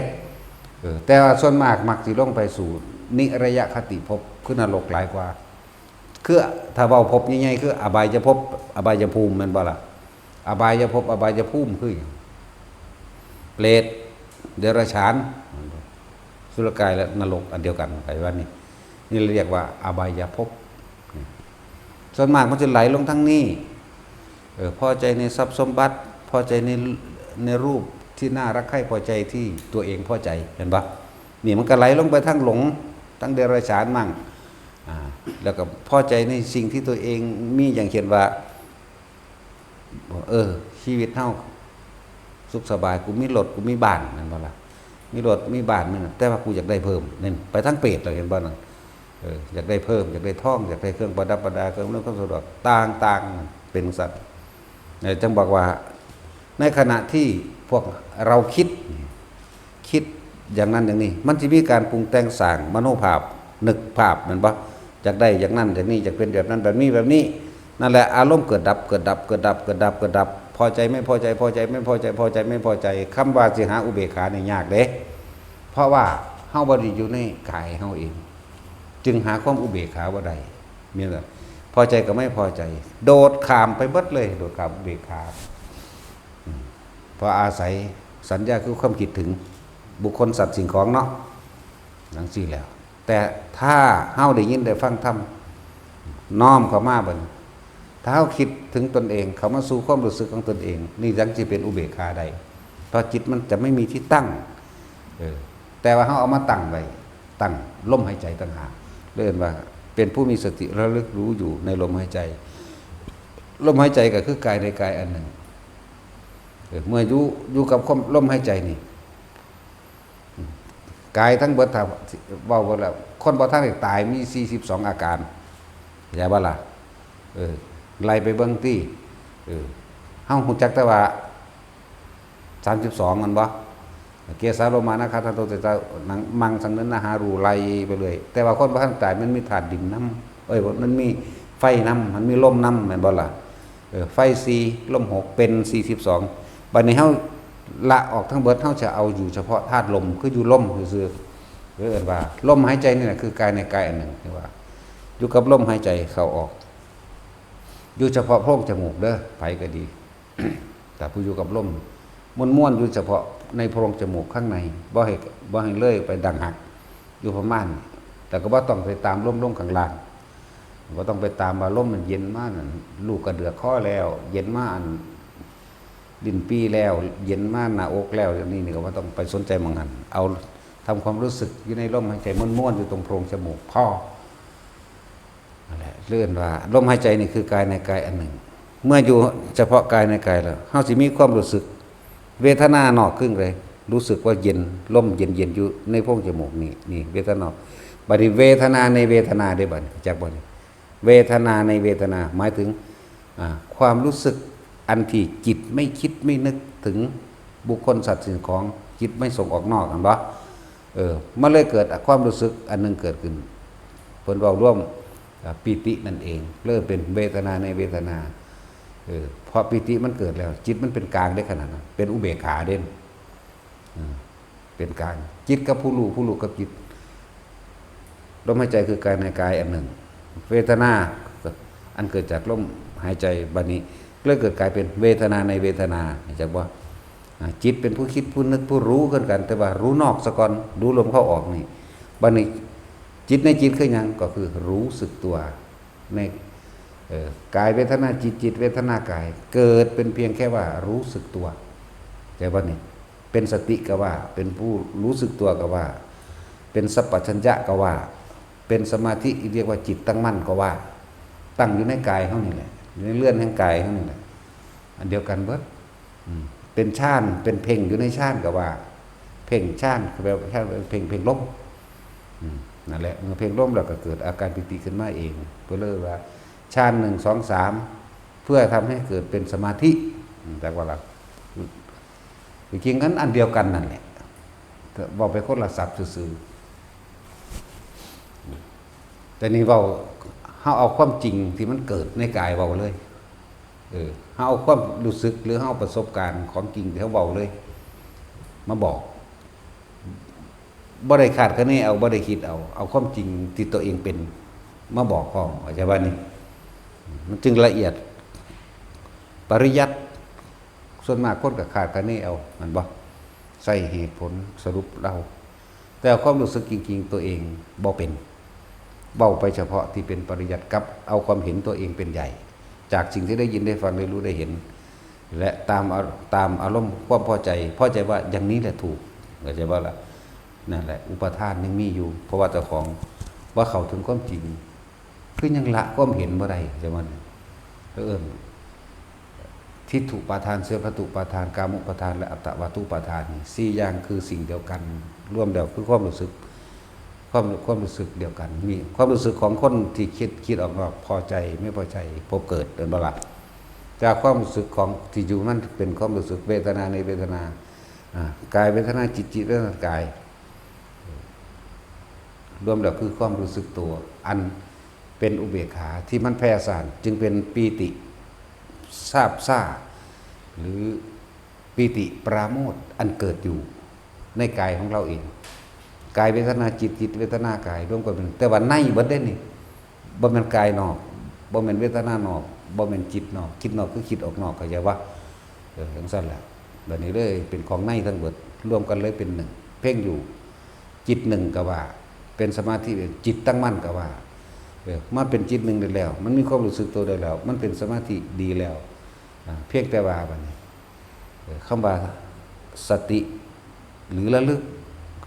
แต่ว่าส่วนมากมักสิลงไปสู่นิระยะคติภพคือนรกหลายกว่าคือถ้าเว้าภพใหญ่ๆคืออบายภพอบายภูมิแม่นบ่ล่ะอบายภพอบายภูมิคือเปรตเดรัจฉานสุรกายและนรกอันเดียวกันไอ้ว่านี่เรียกว่าอบายภพส่วนมากมันจะไหลลงทั้งนี้พอใจในทรัพย์สมบัติพอใจในรูปที่น่ารักใคร่พอใจที่ตัวเองพอใจเห็นปะนี่มันก็ไหลลงไปทั้งหลงทั้งเดรัจฉานมั่งแล้วก็พอใจในสิ่งที่ตัวเองมีอย่างเขียนว่าชีวิตเฮาสุขสบายกูมีรถกูมีบ้านนั่นบ่ล่ะมีรถมีบ้านนึงแต่ว่ากูอยากได้เพิ่มนี่ไปทั้งเปรตเลยเห็นบ่นั่นอยากได้เพิ่มอยากได้ทองอยากได้เครื่องประดับประดาเครื่องความสะดวกต่างๆเป็นสัตว์จังบอกว่าในขณะที่พวกเราคิดอย่างนั้นอย่างนี้มันจะมีการปรุงแต่งสร้างมโนภาพนึกภาพแม่นบ่อยากได้อย่างนั้นอย่างนี้อยากเป็นแบบนั้นแบบนี้นั่นแหละอารมณ์เกิดดับพอใจไม่พอใจพอใจไม่พอใจพอใจไม่พอใจคำว่าสิหาอุเบกขาเนี่ยยากเด้เพราะว่าเฮาบ่ได้อยู่ในกายเฮาเองจึงหาความอุเบกขาบ่ได้มีแต่ พอใจกับไม่พอใจ โดดข้ามไปเบิดเลยโดดข้ามอุเบกขาเพราะอาศัยสัญญาคือความคิดถึงบุคคลสัตว์สิ่งของเนาะนั่งสี่แล้วแต่ถ้าเฮาได้ยินได้ฟังธรรมน้อมเข้ามาบัดถ้าเฮาคิดถึงตนเองเขามาสู่ความรู้สึกของตนเองนี่ยังจะเป็นอุเบกขาได้เพราะจิตมันจะไม่มีที่ตั้งแต่ว่าเฮาเอามาตั้งไว้ตั้งลมหายใจต่างหากเรียกว่าเป็นผู้มีสติระลึกรู้อยู่ในลมหายใจลมหายใจก็คือกายในกายอันหนึ่งเมื่ออยู่กับลมหายใจนี่กายทั้งเบิดถ้าเว้าบ่แล้วคนบ่ทันได้ตายมี42อาการอย่าบ่ล่ะไล่ไปเบิ่งติเฮาฮู้จักแต่ว่า32มันบ่เกสาโลมานะคาทันโตเตตานังมังสังนันนาหารูไล่ไปเลยแต่ว่าคนบ่ทันตายมันมีธาตุดินน้ำมันมีไฟน้ำมันมีลมน้ำแม่นบ่ล่ะไฟ4ลม6เป็น42บัดนี้เฮาละออกทั้งเบิดเฮาจะเอาอยู่เฉพาะธาตุลมคืออยู่ลมซื่อๆเรียกว่าลมหายใจนี่แหละคือกายในกายอันหนึ่งที่ว่าอยู่กับลมหายใจเข้าออกอยู่เฉพาะโพรงจมูกเด้อไผก็ดี แต่ผู้อยู่กับลมม่วนๆอยู่เฉพาะในโพรงจมูกข้างในบ่ให้เลยไปดังหักอยู่ประมาณแต่ก็บ่ต้องไปตามลมข้างล่างบ่ต้องไปตามว่าลมมันเย็นมากนั่นลูกกระเดือกคอแล้วเย็นมากดินปีแล้วเย็นมากหน้าอกแล้วนี่ก็ว่าต้องไปสนใจมองหันเอาทำความรู้สึกอยู่ในลมหายใจม่วนๆอยู่ตรงโพรงจมูกพ่อนั่นแหละเลื่อนว่าลมหายใจนี่คือกายในกายอันหนึ่งเมื่ออยู่เฉพาะกายในกายแล้วเฮาสิมีความรู้สึกเวทนานอกครึ่งเลยรู้สึกว่าเย็นลมเย็นอยู่ในโพรงจมูกนี่เวทนานบัดนี้เวทนาในเวทนาได้บัดจักบ่นี่เวทนาในเวทนาหมายถึงความรู้สึกอันที่จิตไม่คิดไม่นึกถึงบุคคลสัตว์สิ่งของจิตไม่ส่งออกนอกกันบ่มันเลยเกิดความรู้สึกอันนึงเกิดขึ้นเพิ่นเว้าร่วมปิตินั่นเองเริ่มเป็นเวทนาในเวทนาพอปิติมันเกิดแล้วจิตมันเป็นกลางได้ขนาดนั้นเป็นอุเบกขาเด่นเป็นกลางจิตกับผู้รู้กับจิตลมหายใจคือกายในกายอันหนึ่งเวทนาอันเกิดจากลมหายใจบัดนี้เลยเกิดกลายเป็นเวทนาในเวทนาจากว่าจิตเป็นผู้คิดผู้นึกผู้รู้กันแต่ว่ารู้นอกซะก่อนรู้ลมเข้าออกนี่บัดนี้จิตในจิตคือหยังก็คือรู้สึกตัวในกายเวทนาจิตเวทนากายเกิดเป็นเพียงแค่ว่ารู้สึกตัวแต่ว่านี่เป็นสติก็ว่าเป็นผู้รู้สึกตัวก็ว่าเป็นสัพพัญญะก็ว่าเป็นสมาธิเรียกว่าจิตตั้งมั่นก็ว่าตั้งอยู่ในกายเฮานี่แหละอยู่ในเลื่อนแห่งกายเฮานี่แหละอันเดียวกันเบิดเป็นฌานเป็นเพ่งอยู่ในฌานก็ว่าเพ่งฌานแปลว่าฌานเพ่งลมนั่นแหละเมื่อเพ่งลมแล้วก็เกิดอาการปิติขึ้นมาเองก็เลยว่าฌาน1 2 3เพื่อทำให้เกิดเป็นสมาธิแต่ว่าเราจริงๆงั้นอันเดียวกันนั่นแหละบอกไปคนละศัพท์ซื่อๆแต่นี่เว้าเฮาเอาความจริงที่มันเกิดในกายเว้าเลยเฮาเอาความรู้สึกหรือเฮาประสบการณ์ของจริงที่เฮาเว้าเลยมาบอกบ่ได้คาดคะเนเอาบ่ได้คิดเอาความจริงที่ตัวเองเป็นมาบอกพร้อมเข้าใจว่านี่มันจึงละเอียดปริยัติส่วนมากคนก็คาดคะเนเอามันบ่ใส่เหตุผลสรุปเราแต่ความรู้สึกจริงๆตัวเองบ่เป็นเบ้าไปเฉพาะที่เป็นปริยัติกับเอาความเห็นตัวเองเป็นใหญ่จากสิ่งที่ได้ยินได้ฟังได้รู้ได้เห็นและตามอารมณ์ความพอใจว่าอย่างนี้แหละถูกเข้าใจว่าล่ะนั่นแหละอุปทานยังมีอยู่เพราะว่าเจ้าของว่าเข้าถึงความจริงคือยังละความเห็นบ่ได้ใช่มั้ยทิฏฐุปาทานเสพตุปาทานกามุปาทานและอัตตวาทุปาทานนี่4อย่างคือสิ่งเดียวกันรวมแล้วคือความรู้สึกเดียวกันมีความรู้สึกของคนที่คิดออกว่าพอใจไม่พอใจพบเกิดเป็นบ่ล่ะจากความรู้สึกของที่อยู่มันเป็นความรู้สึกเวทนาในเวทนากายเวทนาจิตเวทนากายรวมแล้วคือความรู้สึกตัวอันเป็นอุเบกขาที่มันแผ่ซ่านจึงเป็นปีติซาบซ่าหรือปีติปราโมทย์อันเกิดอยู่ในกายของเราเองกายเวทนาจิตเวทนากายรวมกันเป็นแต่ว่าในเบิดได้นี่บ่แม่นกายนอก บ่แม่นเวทนานอกบ่แม่นจิตนอกคิดนอกคือคิดออกนอกเข้าใจว่าจังซั่นแหละบัดนี้เลยเป็นของในทั้งเบิดรวมกันเลยเป็นหนึ่งเพ่งอยู่จิตหนึ่งก็ว่าเป็นสมาธิจิตตั้งมั่นก็ว่ามันเป็นจิตหนึ่งได้แล้วมันมีความรู้สึกตัวได้แล้วมันเป็นสมาธิดีแล้วเพียงแต่ว่าบัดนี้คำว่าสติหรือระลึก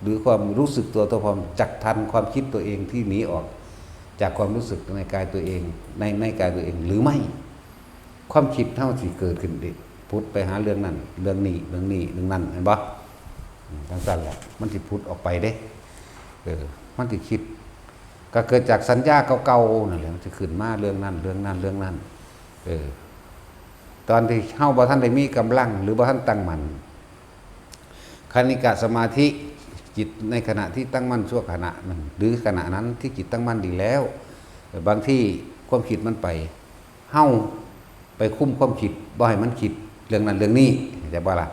หรือความรู้สึกตัวพร้อมจักทันความคิดตัวเองที่หนีออกจากความรู้สึกในกายตัวเองในกายตัวเองหรือไม่ความคิดเท่าที่เกิดขึ้นดิพุทธไปหาเรื่องนั้นเรื่องนี้เรื่องนั้นเห็นบ่ทั้งสั้นแหละมันสิพุทธออกไปเด้มันสิคิดก็เกิดจากสัญญาเก่าๆนั่นแหละมันจะขึ้นมาเรื่องนั้นตอนที่เฮาบ่ทันได้มีกำลังหรือบ่ทันตั้งมั่นคณิกะสมาธิจิตในขณะที่ตั้งมั่นชั่วขณะนั้นหรือขณะนั้นที่จิตตั้งมั่นดีแล้วบางที่ความคิดมันไปเฮาไปคุมความคิดบ่ให้มันคิดเรื่องนั้นเรื่องนี้จะบ่ล่ะ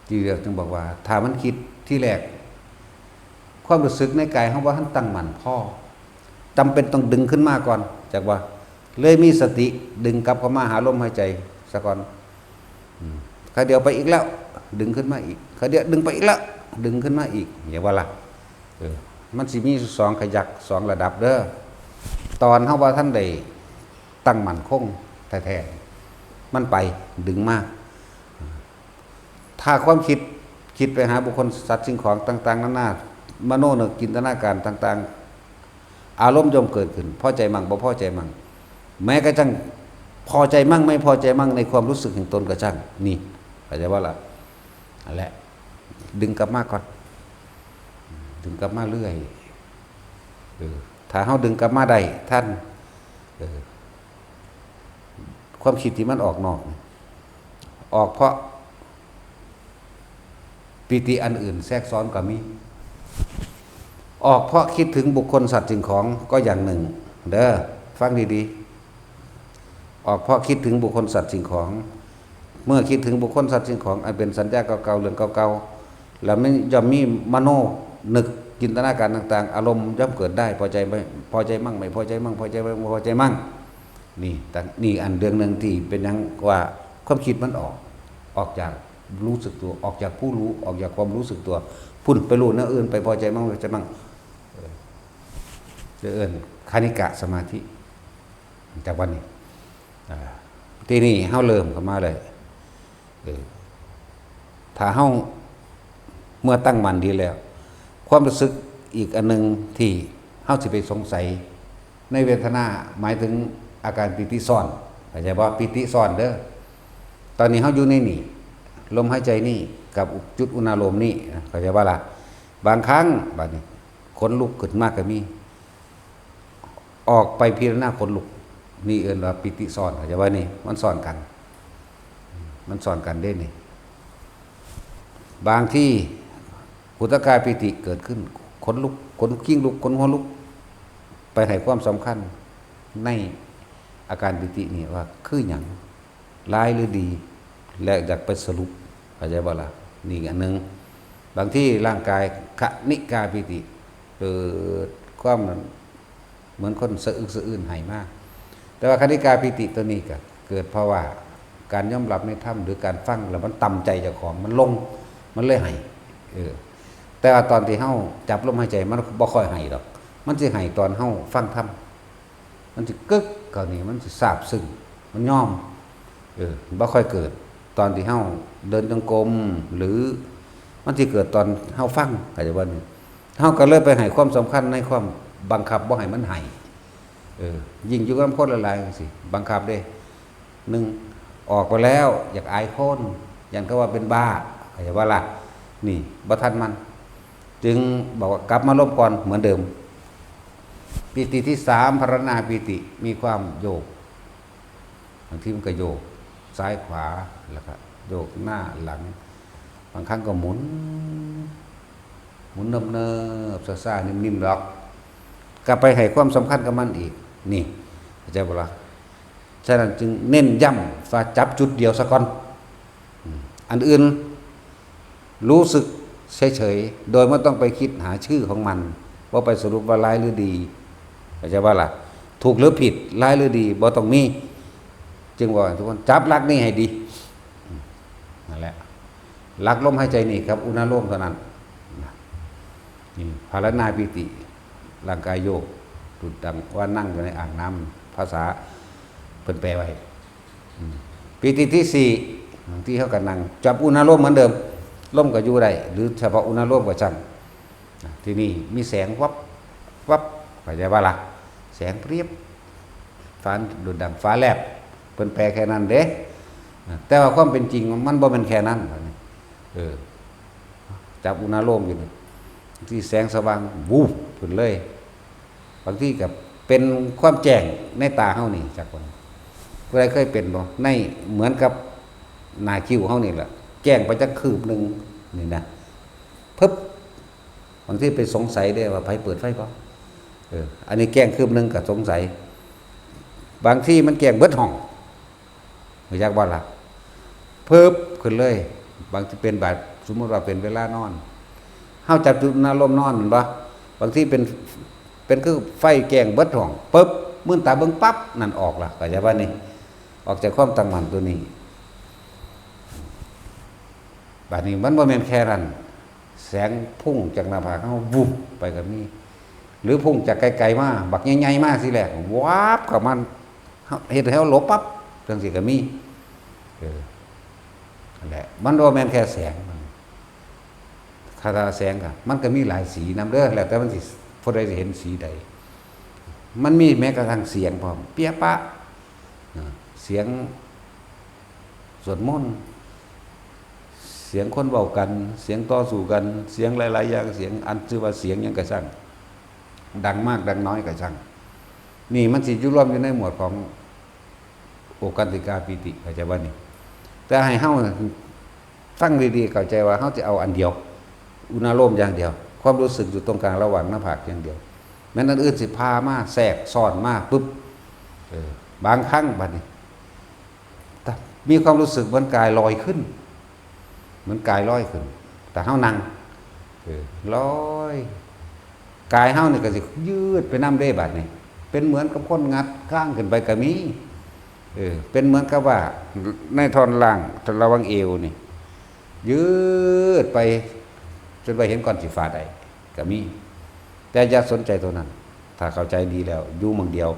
ที่เรียกจึงบอกว่าถ้ามันคิดที่แรกความรู้สึกในกายเฮาบ่ทันตั้งมั่นพอจำเป็นต้องดึงขึ้นมาก่อนจากว่าเลยมีสติดึงกลับเข้ามาหาลมหายใจซะก่อนเดี๋ยวไปอีกแล้วดึงขึ้นมาอีกเดี๋ยวดึงไปอีกแล้วดึงขึ้นมาอีกอย่างว่าล่ะมันสิมี2ขยัก2ระดับเด้อตอนเฮาว่าท่านได้ตั้งมั่นคงแท้ๆมันไปดึงมาถ้าความคิดไปหาบุคคลสัตว์สิ่งของต่างๆนานา มโนนึกจินตนาการต่างๆอารมณ์ย่อมเกิดขึ้นพอใจมั่งบ่พอใจมั่งแม้กระทั่งพอใจมั่งไม่พอใจมั่งในความรู้สึกแห่งตนก็ช่างนี่เข้าใจว่าล่ะนั่นแหละดึงกลับมาก่อนดึงกลับมาเรื่อยถ้าเฮาดึงกลับมาได้ท่านความคิดที่มันออกนอกออกเพราะปิติอันอื่นแทรกซ้อนก็มีออกเพราะคิดถึงบุคคลสัตว์สิ่งของก็อย่างหนึ่งเด้อฟังดีๆออกเพราะคิดถึงบุคคลสัตว์สิ่งของเมื่อคิดถึงบุคคลสัตว์สิ่งของอันเป็นสัญญาเก่าๆเรื่องเก่าๆแล้วมันย่อมมีมโนนึกจินตนาการต่างๆอารมณ์ย่อมเกิดได้พอใจไม่พอใจมั่งไม่พอใจมั่งพอใจไม่พอใจมั่งนี่อันเรื่องนึงที่เป็นยังว่าความคิดมันออกจากรู้สึกตัวออกจากผู้รู้ออกจากความรู้สึกตัวพุ่นไปรู้นะอื่นไปพอใจมั่งพอใจมั่งเอิ้นคณิกะสมาธิจากวันนี้ที่นี่เฮาเริ่มเข้ามาเลยถ้าเฮาเมื่อตั้งมั่นดีแล้วความรู้สึกอีกอันนึงที่เฮาสิไปสงสัยในเวทนาหมายถึงอาการปิติซ้อนเข้าใจบ่ปิติซ้อนเด้อตอนนี้เฮาอยู่ในนี่ลมหายใจนี่กับจุดอุณาโลมนี่เข้าใจบ่ล่ะบางครั้งบัดนี้ขนลุกขึ้นมากก็มีออกไปพิจารณาขนลุกนี่เอิ้นว่าปิติซ้อนเข้าใจบ่นี่มันซ้อนกันเด้นี่บางที่อุทกายปิติเกิดขึ้นขนลุกขนกิ้งลุกขนหัวลุกไปให้ความสำคัญในอาการปิตินี่ว่าคือหยังร้ายหรือดีและอยากไปสรุปเข้าใจบ่ล่ะนี่อันนึงบางที่ร่างกายคณิกาปิติเกิดความเหมือนคนสะอึกสะอื้นหายมากแต่ว่าคณิกาปิติตัวนี้ก็เกิดเพราะว่าการยอมรับในธรรมหรือการฟังแล้วมันต่ำใจเจ้าของมันลงมันเลยให้แต่ว่าตอนที่เฮาจับลมหายใจมันบ่ค่อยให้ดอกมันสิให้ตอนเฮาฟังธรรมมันสิกึกเก่านี้มันสิซาบซึ้งมันยอมบ่ค่อยเกิดตอนที่เฮาเดินจงกรมหรือมันสิเกิดตอนเฮาฟังเข้าใจบ่นี่เฮาก็เลยไปให้ความสำคัญในความบังคับบ่ให้มันให้ยิ่งอยู่กับคนหลายๆจังซี่บังคับเด้1ออกไปแล้วอยากอายคนอย่างก็ว่าเป็นบ้าเข้าใจว่าล่ะนี่บ่ทันมันจึงบอกว่ากลับมาลบก่อนเหมือนเดิมปิติที่3ภารณาปิติมีความโยกบางทีมันก็โยกซ้ายขวาแล้วก็โยกหน้าหลังบางครั้งก็หมุนเนิบๆซ่าๆนิ่มๆหรอกกลับไปให้ความสำคัญกับมันอีกนี่เข้าใจบ่ล่ะฉะนั้นจึงเน้นย้ำว่าจับจุดเดียวซะก่อนอันอื่นรู้สึกเฉยๆโดยไม่ต้องไปคิดหาชื่อของมันว่าไปสรุปว่าร้ายหรือดีเข้าใจว่าล่ะ ถูกหรือผิดร้ายหรือดีบ่ต้องมีจึงบอกทุกคนจับหลักนี่ให้ดีนั่นแหละหลักลมหายใจนี่ครับอุณาโลมเท่านั้นนี่ภารนาปิติร่างกายโยกดุจดังว่านั่งอยู่ในอ่างน้ำภาษาเพิ่นแปลไว้ปิติที่สี่ที่เขากันนั่งจับอุณาโลมเหมือนเดิมลมก็อยู่ได้หรือเฉพาะอุณาโลมก็ช่างที่นี่มีแสงวับวับเข้าใจว่าล่ะแสงเปรียบฟ้าดุจดังฟ้าแลบเพิ่นแปลแค่นั้นเด้แต่ว่าความเป็นจริงมันบ่เป็นแค่นั้นจับอุณาโลมอยู่ที่แสงสว่างวูบขึ้นเลยบางที่กับเป็นความแจ้งในตาเฮานี่จากคนผู้ใดเคยเป็นบ่ในเหมือนกับหน้าคิ้วเฮานี่แหละแจ้งไปจักคืบนึงนี่นะปึ๊บบางที่ไปสงสัยได้ว่าไผเปิดไฟบ่อันนี้แจ้งคืบนึงก็สงสัยบางที่มันแจ้งเบิดห้องไม่อยากบ่ล่ะปึ๊บขึ้นเลยบางที่เป็นบาดสมมุติว่าเป็นเวลานอนเฮาจับจุดอารมณ์นอนบ่บางที่เป็นคือไฟแกงเบิดห้องปึ๊บมื่นตาเบิ่งปั๊บนั่นออกล่ะเข้าใจว่านี่ออกจากความตั้งมั่นตัวนี้บัดนี้มันบ่แม่นแค่นั้นแสงพุ่งจากหน้าผากเฮาวุบไปก็มีหรือพุ่งจากไกลๆมาบักใหญ่ๆมาสิแหละวาบเข้ามันเฮ็ดให้เฮาหลบปั๊บจังซี่ก็มีนั่นแหละมันบ่แม่นแค่แสงคาถาแสงก็มันก็มีหลายสีนำเด้อแล้วแต่มันสิผู้ใดสิเห็นสีใดมันมีแม้กระทั่งเสียงพร้อมเปียปะเสียงสวดมนต์เสียงคนเว้ากันเสียงต่อสู้กันเสียงหลายๆอย่างเสียงอันชื่อว่าเสียงหยังก็ช่างดังมากดังน้อยก็ช่างนี่มันสิอยู่รวมอยู่ในหมวดของโอกันติกาปิติเข้าใจว่านี่แต่ให้เฮาฟังดีๆเข้าใจว่าเฮาจะเอาอันเดียวอุณาโลมอย่างเดียวความรู้สึกอยู่ตรงกลางระหว่างหน้าผากอย่างเดียวแม้นอันอื่นสิพามาแทรกซ้อนมาปุ๊บบางครั้งบัดนี้มีความรู้สึกเหมือนกายลอยขึ้นเหมือนกายลอยขึ้นแต่เฮานั่งลอยกายเฮานี่ก็สิยืดไปนำได้บัดนี้เป็นเหมือนกับคนงัดข้างขึ้นไปก็มีเป็นเหมือนกับว่าในท่อนล่างระหว่างเอวนี่ยืดไปจนไปเห็นก้อนสีฟ้าได้ก็มีแต่อย่าสนใจตัวนั้นถ้าเข้าใจดีแล้วอยู่มึงเดียว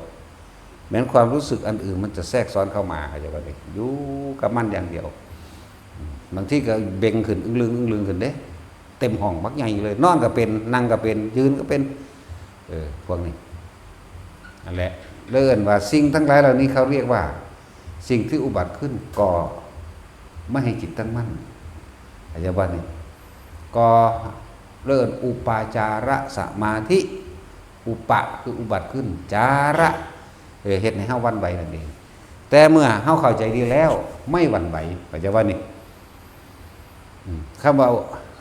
แม้นความรู้สึกอันอื่นมันจะแทรกซ้อนเข้ามาเข้าใจบ่ได้อยู่กับมันอย่างเดียวบางทีก็เบ่งขึ้นอึ้งลึงขึ้นเด้เต็มห้องบักใหญ่เลยนอนก็เป็นนั่งก็เป็นยืนก็เป็นพวกนี้นั่นแหละเลื่อนว่าสิ่งทั้งหลายเหล่านี้เขาเรียกว่าสิ่งที่อุบัติขึ้นก่อไม่ให้จิตตั้งมั่นเข้าใจบ่นี่ก็เริ่มอุปาจาระสมาธิอุปะคืออุบัติขึ้นจาระเฮ็ดให้เฮาหวั่นไหวนั่นเองแต่เมื่อเฮาเข้าใจดีแล้วไม่หวั่นไหวเข้าใจว่านี่คำว่า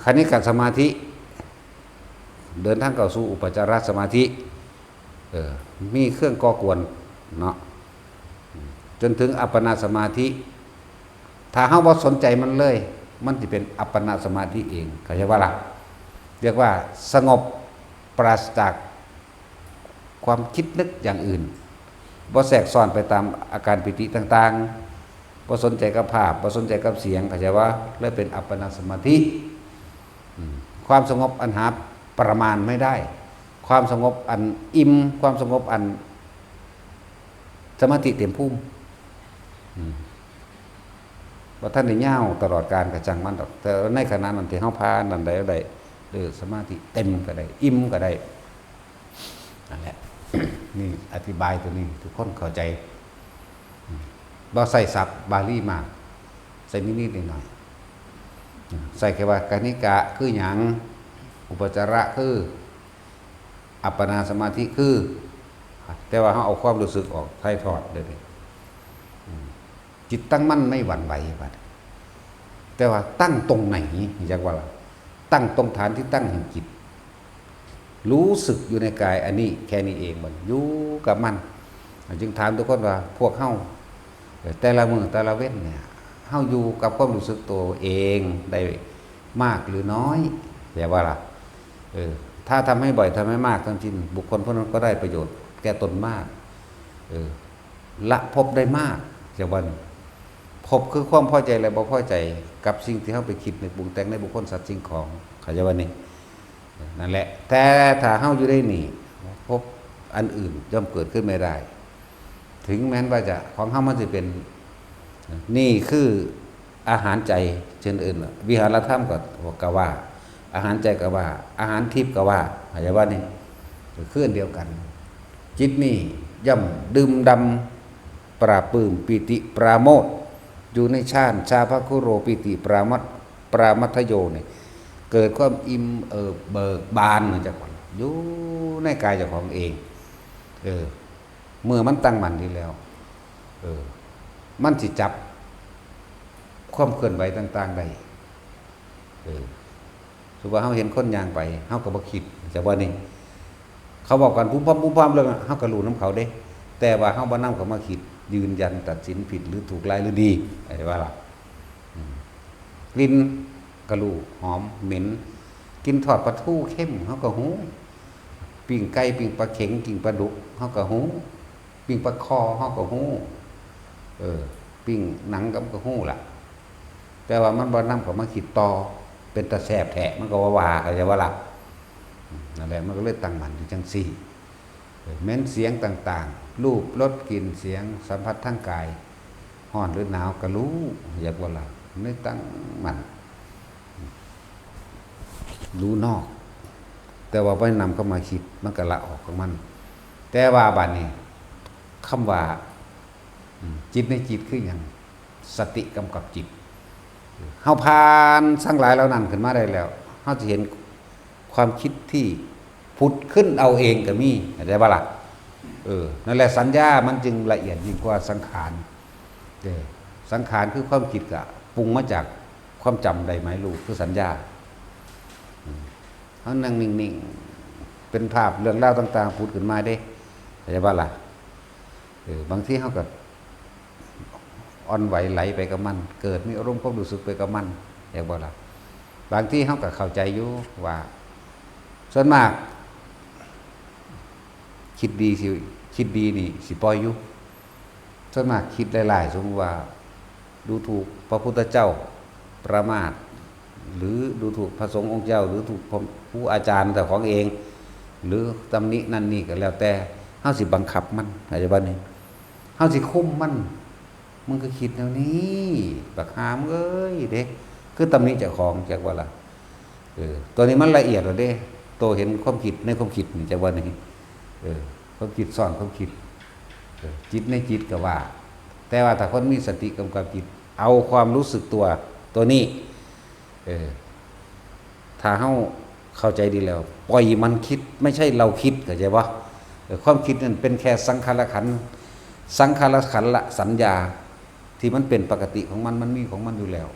คณิกะสมาธิเดินทางเข้าสู่อุปจารสมาธิมีเครื่องก่อกวนเนาะจนถึงอัปปนาสมาธิถ้าเฮาบ่สนใจมันเลยมันจะเป็นอัปปนาสมาธิเองเข้าใจว่าล่ะเรียกว่าสงบปราศจากความคิดนึกอย่างอื่นบ่แทรกซ้อนไปตามอาการปิติต่างๆบ่สนใจกับภาพบ่สนใจกับเสียงเข้าใจว่าเลยเป็นอัปปนาสมาธิความสงบอันหาประมาณไม่ได้ความสงบอันอิ่มความสงบอันสมาธิเต็มภูมิว่าท่านได้ย่าวตลอดการกระจังมันดอกแต่ในขณะนั้นที่เฮาพานั่นใดสมาธิเต็มก็ได้อิ่มก็ได้นั่นแหละ นี่อธิบายตัวนี้ทุกคนเข้าใจบ่ใส่ศัพท์บาลีมากใส่นิดๆหน่อยๆใส่แค่ว่ากนิกะคือหยังอุปจาระคืออัปปนาสมาธิคือแต่ว่าเฮาเอาความรู้สึกออกถ่ายทอดเลยจิตตั้งมั่นไม่หวั่นไหวบัดแต่ว่าตั้งตรงไหนอยากว่าตั้งตรงฐานที่ตั้งแห่งจิตรู้สึกอยู่ในกายอันนี้แค่นี้เองมันอยู่กับมันจึงถามทุกคนว่าพวกเฮาแต่ละมื้อแต่ละเว้นเนี่ยเฮาอยู่กับความรู้สึกตัวเองได้มากหรือน้อยอย่าว่าล่ะถ้าทำให้บ่อยทำให้มากทั้งจริงบุคคลพวกนั้นก็ได้ประโยชน์แก่ตนมาก เออละภพได้มากจากวันภพคือความพอใจและบ่พอใจกับสิ่งที่เขาไปคิดในปรุงแต่งในบุคคลสัตว์สิ่งของเขาจะว่านี่นั่นแหละแต่ถ้าเฮาอยู่ได้นี่ภพอันอื่นย่อมเกิดขึ้นไม่ได้ ถึงแม้นว่าจะของเฮามันจะเป็นนี่คืออาหารใจเช่นอื่นวิหารธรรมก็ว่าอาหารใจก็ว่าอาหารทิพย์ก็ว่าอะไรว่านี่คืออันเดียวกันจิตนี่ย่อมดื่มดำปราบปลื้มปิติปราโมทย์อยู่ในฌานชาภคุโรปิติปรามัทโยนี่เกิดความอิ่มเบิกบานเหมือนจะก่อนอยู่ในกายเจ้าของเองเมื่อมันตั้งมั่นดีแล้วมันสิจับความเคลื่อนไหวต่างๆได้สมมุติว่าเฮาเห็นคนย่างไปเฮาก็บ่คิดจะว่านี่เขาบอกกันพุ่มพร้อมเรื่องเฮาก็รู้นำเขาเด้แต่ว่าเฮาบ่นำเขามาคิดยืนยันตัดสินผิดหรือถูกร้ายหรือดีอะไรว่าล่ะกลิ่นก็รู้หอมเหม็นกินทอดปลาทูเข้มเฮาก็ฮู้ปิ้งไก่ปิ้งปลาเข็งปิ้งปลาดุกเฮาก็ฮู้ปิ้งปลาคอเฮาก็ฮู้ปิ้งหนังก็ฮู้ล่ะแต่ว่ามันบ่นำเขามาคิดต่อเป็นตาแสบแท้มันก็ว่าอะไรว่าล่ะนั่นแหละมันก็เลยตั้งมั่นอยู่จังซี่แม้นเสียงต่างๆรูปรสกลิ่นเสียงสัมผัสทางกายร้อนหรือหนาวก็รู้อยากว่าล่ะไม่ตั้งมั่นรู้นอกแต่ว่าบ่นำเข้ามาคิดมันก็ละออกของมันแต่ว่าบัดนี้คำว่าจิตในจิตคือหยังสติกำกับจิตเฮาผ่านทั้งหลายแล้วนั้นขึ้นมาได้แล้วเฮาจะเห็นความคิดที่ผุดขึ้นเอาเองก็มีเข้าใจบ่ล่ะนั่นแหละสัญญามันจึงละเอียดยิ่งกว่าสังขารสังขารคือความคิดก็ปรุงมาจากความจำได้หมายรู้คือสัญญาเฮานั่งนิ่งๆเป็นภาพเรื่องราวต่างๆผุดขึ้นมาเด้เข้าใจบ่ล่ะบางทีเฮาก็อ่อนไหวไหลไปกับมันเกิดมีอารมณ์ความรู้สึกไปกับมันอย่างบ่ล่ะบางทีเฮาก็เข้าใจอยู่ว่าส่วนมากคิดดีนี่สิปล่อยอยู่ส่วนมากคิดหลายๆสมมุติว่าดูถูกพระพุทธเจ้าประมาทหรือดูถูกพระสงฆ์องค์เจ้าหรือถูกผู้อาจารย์แต่ของเองหรือตำหนินั่นนี่ก็แล้วแต่เฮาสิบังคับมันเข้าใจบ่นี่เฮาสิคุมมันมึงก็คิดแนวนี้บักหามเอ้ยเด้คือตำหนิเจ้าของจักว่าล่ะตัวนี้มันละเอียดแล้วเด้โตเห็นความคิดในความคิดนี่จักว่านี่ความคิดซ่อนความคิดจิตในจิตก็ว่าแต่ว่าถ้าคนมีสติกำกับจิตเอาความรู้สึกตัวนี้ถ้าเฮาเข้าใจดีแล้วปล่อยมันคิดไม่ใช่เราคิดเข้าใจบ่ความคิดนั่นเป็นแค่สังขารขันธ์ละสัญญาที่มันเป็นปกติของมันมีของมันอยู่แล้ว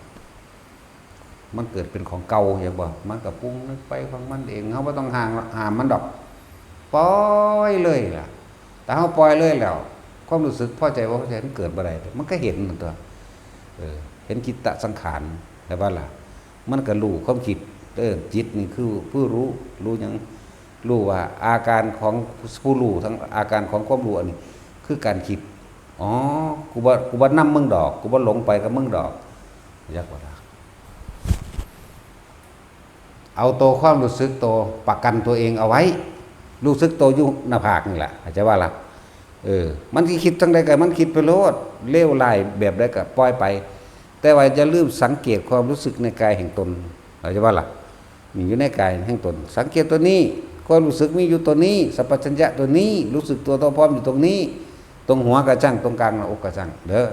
มันเกิดเป็นของเก่าอย่างบ่มันก็ปรุงนึกไปของมันเองเฮาบ่ต้องห้ามมันดอกปล่อยเลยล่ะแต่เฮาปล่อยเลยแล้วความรู้สึกพอใจบ่พอใจมันเกิดบ่ได้มันก็เห็นมันตัวเห็นจิตตสังขารแต่ว่าล่ะมันก็รู้ความคิดจิตนี่คือผู้รู้หยังรู้ว่าอาการของผู้รู้ทั้งอาการของความรู้อันนี้คือการคิดอ๋อกูบ่นำมึงดอกกูบ่หลงไปกับมึงดอกอยากว่าล่ะเอาตัวความรู้สึกตัวประกันตัวเองเอาไว้รู้สึกตัวอยู่หน้าผากนี่แหละเข้าใจว่าล่ะมันสิคิดจังได๋ก็มันคิดไปโลดเลวร้ายแบบใดก็ปล่อยไปแต่ว่าอย่าลืมสังเกตความรู้สึกในกายแห่งตนเข้าใจว่าล่ะมีอยู่ในกายแห่งตนสังเกตตัวนี้ความรู้สึกมีอยู่ตัวนี้สัพพัญญะตัวนี้รู้สึกตัวพร้อมอยู่ตรงนี้ตรงหัวกระจังตรงกลางหน้าอกกระจังเด้อ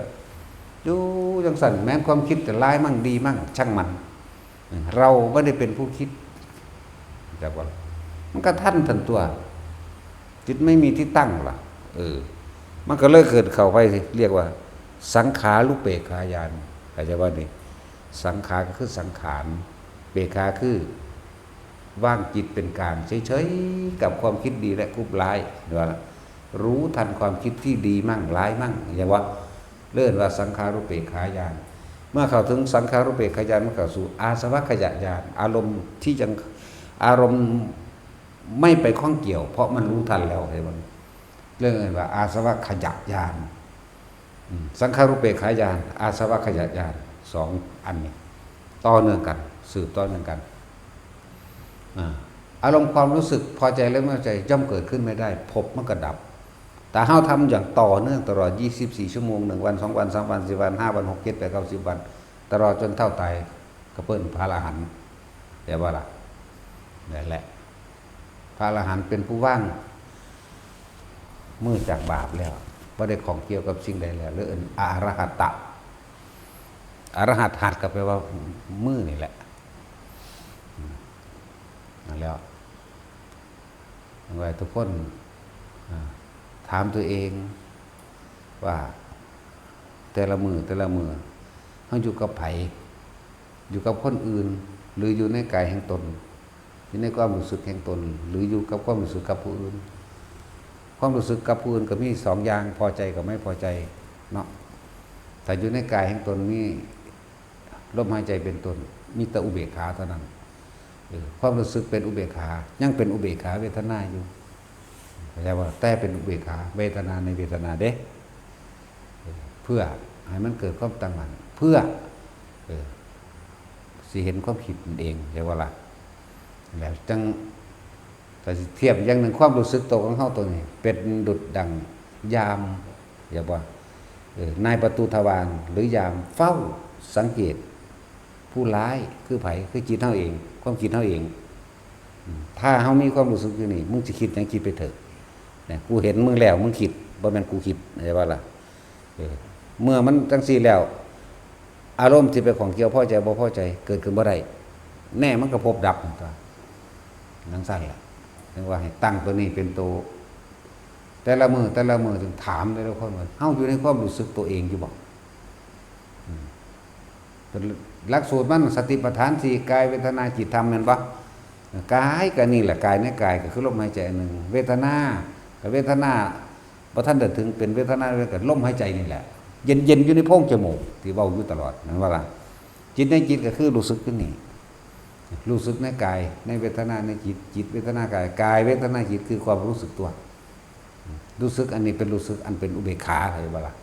อยู่จังสั่นแม้นความคิดจะร้ายมั่งดีมั่งช่างมันเราไม่ได้เป็นผู้คิดจักว่ามันก็ทันตัวจิตไม่มีที่ตั้งล่ะมันก็เลยเกิดเข้าไปเรียกว่าสังขารุปเปกขายานเข้าใจว่านี่สังขารก็คือสังขารเปกขาคือว่างจิตเป็นกลางเฉยๆกับความคิดดีและกุบร้ายว่ารู้ทันความคิดที่ดีมั่งร้ายมั่งอย่างว่าเลื่อนว่าสังขารุปเปกขายานเมื่อเข้าถึงสังขารุปเปกขายานมันเข้าสู่อาสวะขยะญาณอารมณ์ที่ยังอารมณ์ไม่ไปข้องเกี่ยวเพราะมันรู้ทันแล้วเห็นมั้ย เรื่องอื่นว่าอาสวะขยักญาณสังขารุปเปกขายานอาสวะขยักญาณสองอันนี้ต่อเนื่องกันสืบต่อเนื่องกันอารมณ์ความรู้สึกพอใจและไม่พอใจย่อมเกิดขึ้นไม่ได้พบมันก็ดับแต่เฮาทำอย่างต่อเนื่องตลอด24ชั่วโมง1วัน2วัน3วัน4วัน5วัน6 7 8 9 10วันตลอดจนเท่าตายก็เปิ้นพระอรหันต์แต่ว่าล่ะนั่นแหละพระอรหันต์เป็นผู้ว่างมือจากบาปแล้วบ่ได้ของเกี่ยวกับสิ่งใดแล้วหรืออรหัตตะอรหัตหัดก็แปลว่ามือนี่แหละนั่นแล้วไว้ทุกคนถามตัวเองว่าแต่ละมือเขาอยู่กับไผอยู่กับคนอื่นหรืออยู่ในกายแห่งตนอยู่ในความรู้สึกแห่งตนหรืออยู่กับความรู้สึกกับผู้อื่นความรู้สึกกับผู้อื่นก็มีสองอย่างพอใจกับไม่พอใจเนาะแต่อยู่ในกายแห่งตนมีลมหายใจเป็นต้นมีแต่อุเบกขาเท่านั้นความรู้สึกเป็นอุเบกขายังเป็นอุเบกขาเวทนาอยู่เข้าใจว่าแต่เป็นอุเบกขาเวทนาในเวทนาเด้เพื่อให้มันเกิดความตั้งมั่นเพื่อสิเห็นความผิดมันเองเรียกว่าล่ะแล้วจังแต่เทียบอย่างหนึ่งความรู้สึกตัวของเขาตัวนี้เป็นดุจดังยามอย่าว่านายประตูทวารหรือยามเฝ้าสังเกตผู้ร้ายคือไผคือจิตเฮาเองความคิดเฮาเองถ้าเฮามีความรู้สึกอยู่นี่มึงสิคิดหยังคิดไปเถอะเนี่ยกูเห็นมึงแล้วมึงคิดบ่แม่นกูคิดใช่ป่ะล่ะเมื่อมันจังซี่แล้วอารมณ์ที่เป็นของเกี่ยวพอใจบ่พอใจเกิดขึ้นบ่ได้แน่มันก็พบดับตัวนั่งสั่นล่ะถึงว่าให้ตั้งตัวนี้เป็นตัวแต่ละมือถึงถามแต่ละคนว่าเฮาอยู่ในความรู้สึกตัวเองอยู่บ่เป็นหลักสูตรมันสติปัฏฐาน4กายเวทนาจิตธรรมแม่นบ่กายก็นี่แหละกายในกายก็คือลมหายใจอันนึงเวทนาก็เวทนาบ่ทันได้ถึงเป็นเวทนาก็ลมหายใจนี่แหละเย็นๆอยู่ในโพรงจมูกที่เว้าอยู่ตลอดนั่นว่าล่ะจิตในจิตก็คือรู้สึกขึ้นนี่รู้สึกในกายในเวทนาในจิตจิตเวทนากายกายเวทนาจิตคือความรู้สึกตัวรู้สึกอันนี้เป็นรู้สึกอันเป็นอุเบกขาใช่บ่ล่ะ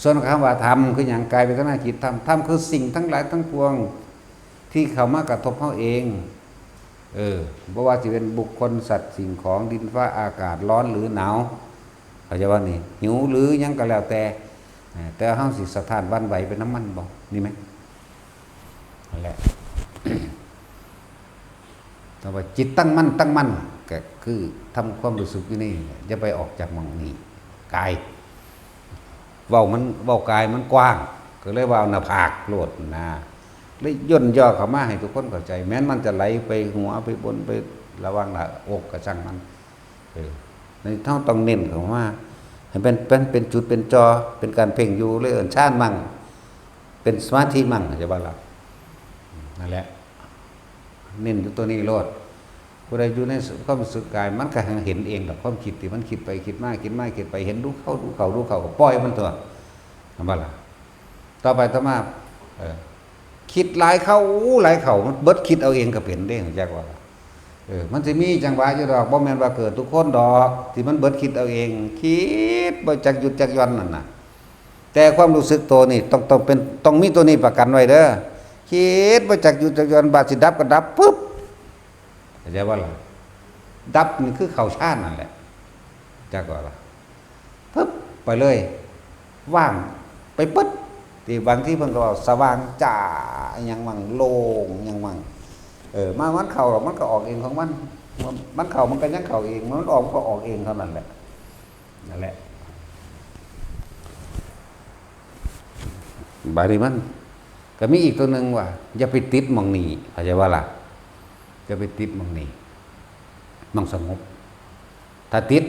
ส่วนคำว่าธรรมคืออย่างกายเวทนาจิตธรรมคือสิ่งทั้งหลายทั้งปวงที่เข้ามากระทบเฮาเองบ่ว่าสิเป็นบุคคลสัตว์สิ่งของดินฟ้าอากาศร้อนหรือหนาวเข้าใจว่านี่หิวหรือหยังก็แล้วแต่เฮาสิสะท้านหวั่นไหวเป็นน้ำมันบ่นี่มั้ยนั่นแหละแต่ว่าจิตตั้งมั่นก็คือทำความรู้สึกอยู่นี่อย่าไปออกจากหม่องนี้กายเว้ากายมันกว้างก็เลยว่าหน้าผากโลดนะเลยย่นย่อเข้ามาให้ทุกคนเข้าใจแม้นมันจะไหลไปหัวไปบนไประวังหน้าอกก็ช่างมันในเท่าต้องเน้นเข้ามาให้เป็นจุดเป็นจอเป็นการเพ่งอยู่เลยชาติมั่งเป็นสมาธิมั่งจะว่าล่ะนั่นแหละเน้นอยู่ตัวนี้โลดผู้ใดอยู่ในความรู้สึกกายมันก็เห็นเองดอกความคิดที่มันคิดไปคิดมาคิดไปเห็นดูเข้าก็ปล่อยมันตัวทำว่าล่ะต่อไปต่อมาคิดหลายเข้ามันเบิดคิดเอาเองก็เป็นเด้จักว่ามันสิมีจังหวะอยู่ดอกบ่แม่นว่าเกิดทุกคนดอกที่มันเบิดคิดเอาเองคิดบ่จักหยุดจักหย่อนนั่นน่ะแต่ความรู้สึกตัวนี่ต้องมีตัวนี้ประกันไว้เด้อคิดบ่จักหยุดจักหย่อนบาดสิดับก็ดับปึ๊บเข้าใจว่าล่ะดับนี่คือเข้าฌานนั่นแหละจักว่าล่ะปึ๊บไปเลยว่างไปปึ๊ดที่บางที่เพิ่นก็ว่าสว่างจ้าหยังมั่งโล่งหยังมั่งมามันเข้าหรอกมันก็ออกเองของมันเข้ามันก็ยังเข้าเองมันออกก็ออกเองเท่านั้นแหละนั่นแหละบาดนี้มันก็มีอีกตัวนึงว่าอย่าไปติดหม่องนี้เข้าใจว่าล่ะอย่าไปติดหม่องนี้มันสงบถ้าติด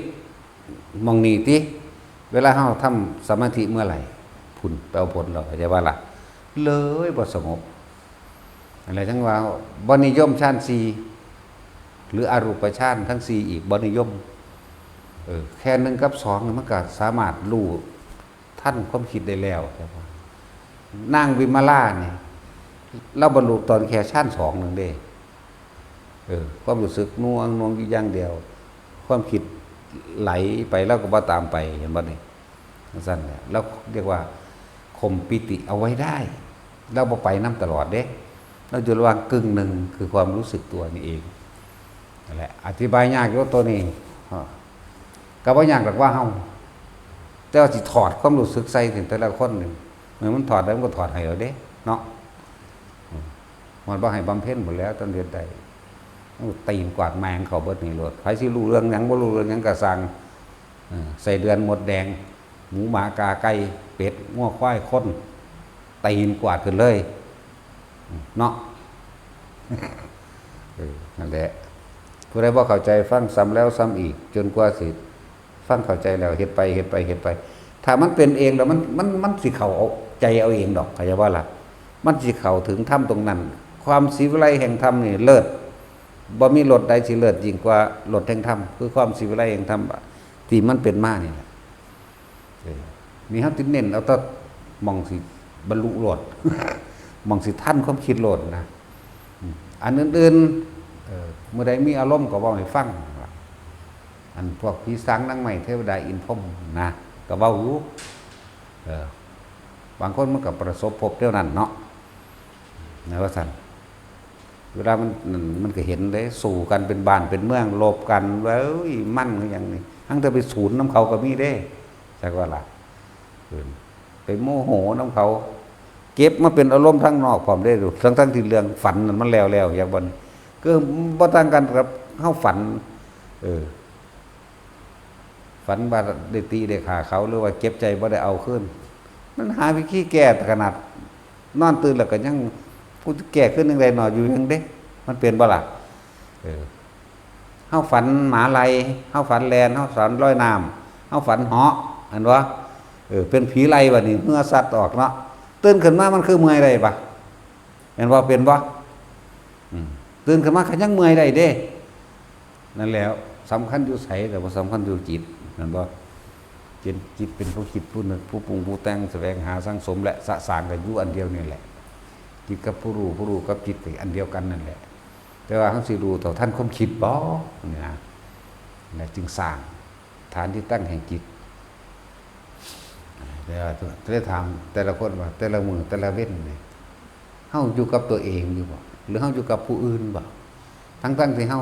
หม่องนี้ติเวลาเฮาทำสมาธิเมื่อไหร่พุ่นไปเอาผลเราเข้าใจว่าล่ะเลยบ่สงบอะไรทั้งว่าบ่นิยมฌาน4หรืออรูปฌานทั้ง4อีกบ่นิยมแค่1กับ2มันก็สามารถรู้ท่านความคิดได้แล้วใช่ป่ะนางวิมาลาเนี่ยเราบรรลุตอนแค่ฌาน2นึงเด้ความรู้สึกน่วงอยู่อย่างเดียวความคิด ไหลไปแล้วก็บ่ตามไปเห็นบ่นี่สั้นแหละแล้วเรียกว่าข่มปิติเอาไว้ได้เราบ่ไปน้ำตลอดเด้เราอยู่ระหว่างกึ่งหนึ่งคือความรู้สึกตัวนี่เองนั่นแหละอธิบายยากอยู่ตัวนี้ก็บ่ยากหรอกว่าเฮาแต่ว่าสิถอดความรู้สึกใส่ถึงแต่ละคนนึงเมื่อมันถอดได้มันก็ถอดให้เราเด้เนาะมันบ่ให้บำเพ็ญหมดแล้วตอนเรียนได้ตีนกวาดแมงเขาเบิดนี่โลดไผสิรู้เรื่องหยังบ่รู้เรื่องหยังก็สั่งใส่เดือนหมดแดงหมูหมากาไก่เป็ดงัวควายคนตีนกวาดขึ้นเลยเนาะนั่นแหละผู้ใดบ่เข้าใจฟังซ้ำแล้วซ้ำอีกจนกว่าสิฟังเข้าใจแล้วเฮ็ดไปเฮ็ดไปเฮ็ดไปถ้ามันเป็นเองแล้วมันสิเข้าเอาใจเอาเองดอกเข้าใจว่าล่ะมันสิเข้าถึงธรรมตรงนั้นความศิวิไลแห่งธรรมนี่เลิศบ่มีรถใดสิเลิศยิ่งกว่ารถแห่งธรรมคือความศิวิไลแห่งธรรมที่มันเป็นมานี่แหละมีเฮาติเน้นเอาแต่มองสิบรรลุโลด มองสิท่านความคิดโลดนะอันอื่นๆเมื่อใดมีอารมณ์ก็เว้าให้ฟังอันพวกผีสางนางไม้เทวดาอินพรหมนะก็เว้าอยู่บางคนมันก็ประสบพบเท่านั้นเนาะนะว่าซั่นเวลามันก็เห็นได้สู่กันเป็นบ้านเป็นเมืองโลภกันเว้ยมั่นอย่างนี้ทั้งแต่ไปศูนย์น้ำเขาก็มีเด้จักว่าล่ะไปโมโหน้ำเขาเก็บมาเป็นอารมณ์ทั้งนอกพร้อมได้ดูทั้งที่เรื่องฝันมันแล้วอย่างบ่ก็บ่ต่างกันกับเฮาฝันฝันว่าได้ตีได้ฆ่าเขาหรือว่าเก็บใจบ่ได้เอาขึ้นมันหาวิธีแก้ขนาดนอนตื่นแล้วก็ยังผู้แก้ขึ้นจังได๋หนออยู่จังเด้มันเป็นบ่ล่ะเฮาฝันหมาไหลเฮาฝันแลนเฮาฝันลอยน้ำเฮาฝันเหาะอันว่าเป็นผีไหลบัดนี้เมื่อสัตว์ออกเนาะตื่นขึ้นมามันคือเมื่อยได้ปะเห็นว่าเป็นบ่ตื่นขึ้นมาก็ยังเมื่อยได้เด้นั่นแล้วสำคัญอยู่ไสแต่ว่าสำคัญอยู่จิตนั่นบ่จิตเป็นผู้คิดผู้นึกผู้ปรุงผู้แต่งแสวงหาสังสมและสะสางกันอยู่อันเดียวนี่แหละจิตกับผู้รู้กับจิตเป็นอันเดียวกันนั่นแหละแต่ว่าเฮาสิรู้ต่อท่านความคิดบ่นี่นะและจึงสร้างฐานที่ตั้งแห่งจิตแต่ว่าได้ถามแต่ละคนว่าแต่ละมือแต่ละเว้นนี่เฮาอยู่กับตัวเองอยู่บ่หรือเฮาอยู่กับผู้อื่นบ่ทั้งที่เฮา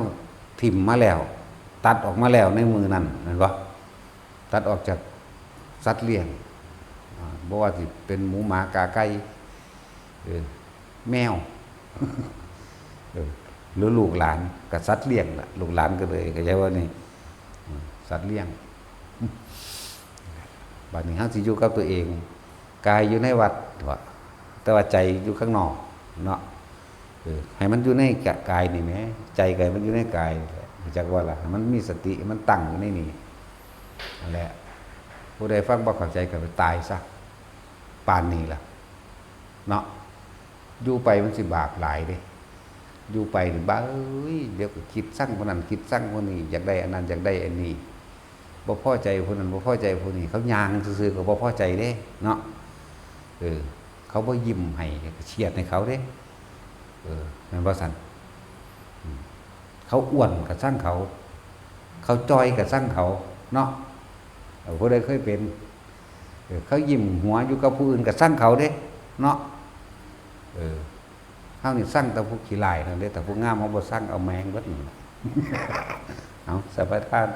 ถิ่มมาแล้วตัดออกมาแล้วในมือนั้นเห็นบ่ตัดออกจากสัตว์เลี้ยงบ่ว่าสิเป็นหมูหมากาไก่แมวหรือลูกหลานกับสัตว์เลี้ยงล่ะลูกหลานก็เลยก็ใช้ว่านี่สัตว์เลี้ยงบัดนี้เฮาสิอยู่กับตัวเองกายอยู่ในวัดแต่ว่าใจอยู่ข้างนอกเนาะให้มันอยู่ในกายนี่แหมใจกายมันอยู่ในกายจักว่าล่ะมันมีสติมันตั้งอยู่ในนี่นั่นแหละผู้ใดฟังบ่เข้าใจก็ไปตายซะปานนี้ล่ะเนาะอยู่ไปมันสิบาปหลายเด้อยู่ไปนี่บ้าเอ้ยเดี๋ยวก็คิดสั่งคนนั้นคิดสั่งคนนี้อยากได้อันนั้นอยากได้อันนี้บ่พอใจคนนั้นบ่พอใจคนนี้เขายางซื่อๆก็บ่พอใจเด้เนาะเขาบ่ยิ้มให้ก็เฉียดให้เขาเด้แม่นบ่ซั่นเขาอ้วนก็สั่งเขาจอยก็สั่งเขาเนาะผู้ใดเคยเป็นเขายิ้มหัวอยู่กับผู้อื่นก็สั่งเขาเด้เนาะเฮานี่สั่งแต่ผู้ขี้ลายนั่นเด้แต่ผู้งามเฮาบ่สั่งเอาแมงเบิดนั่นเอาสบายทาน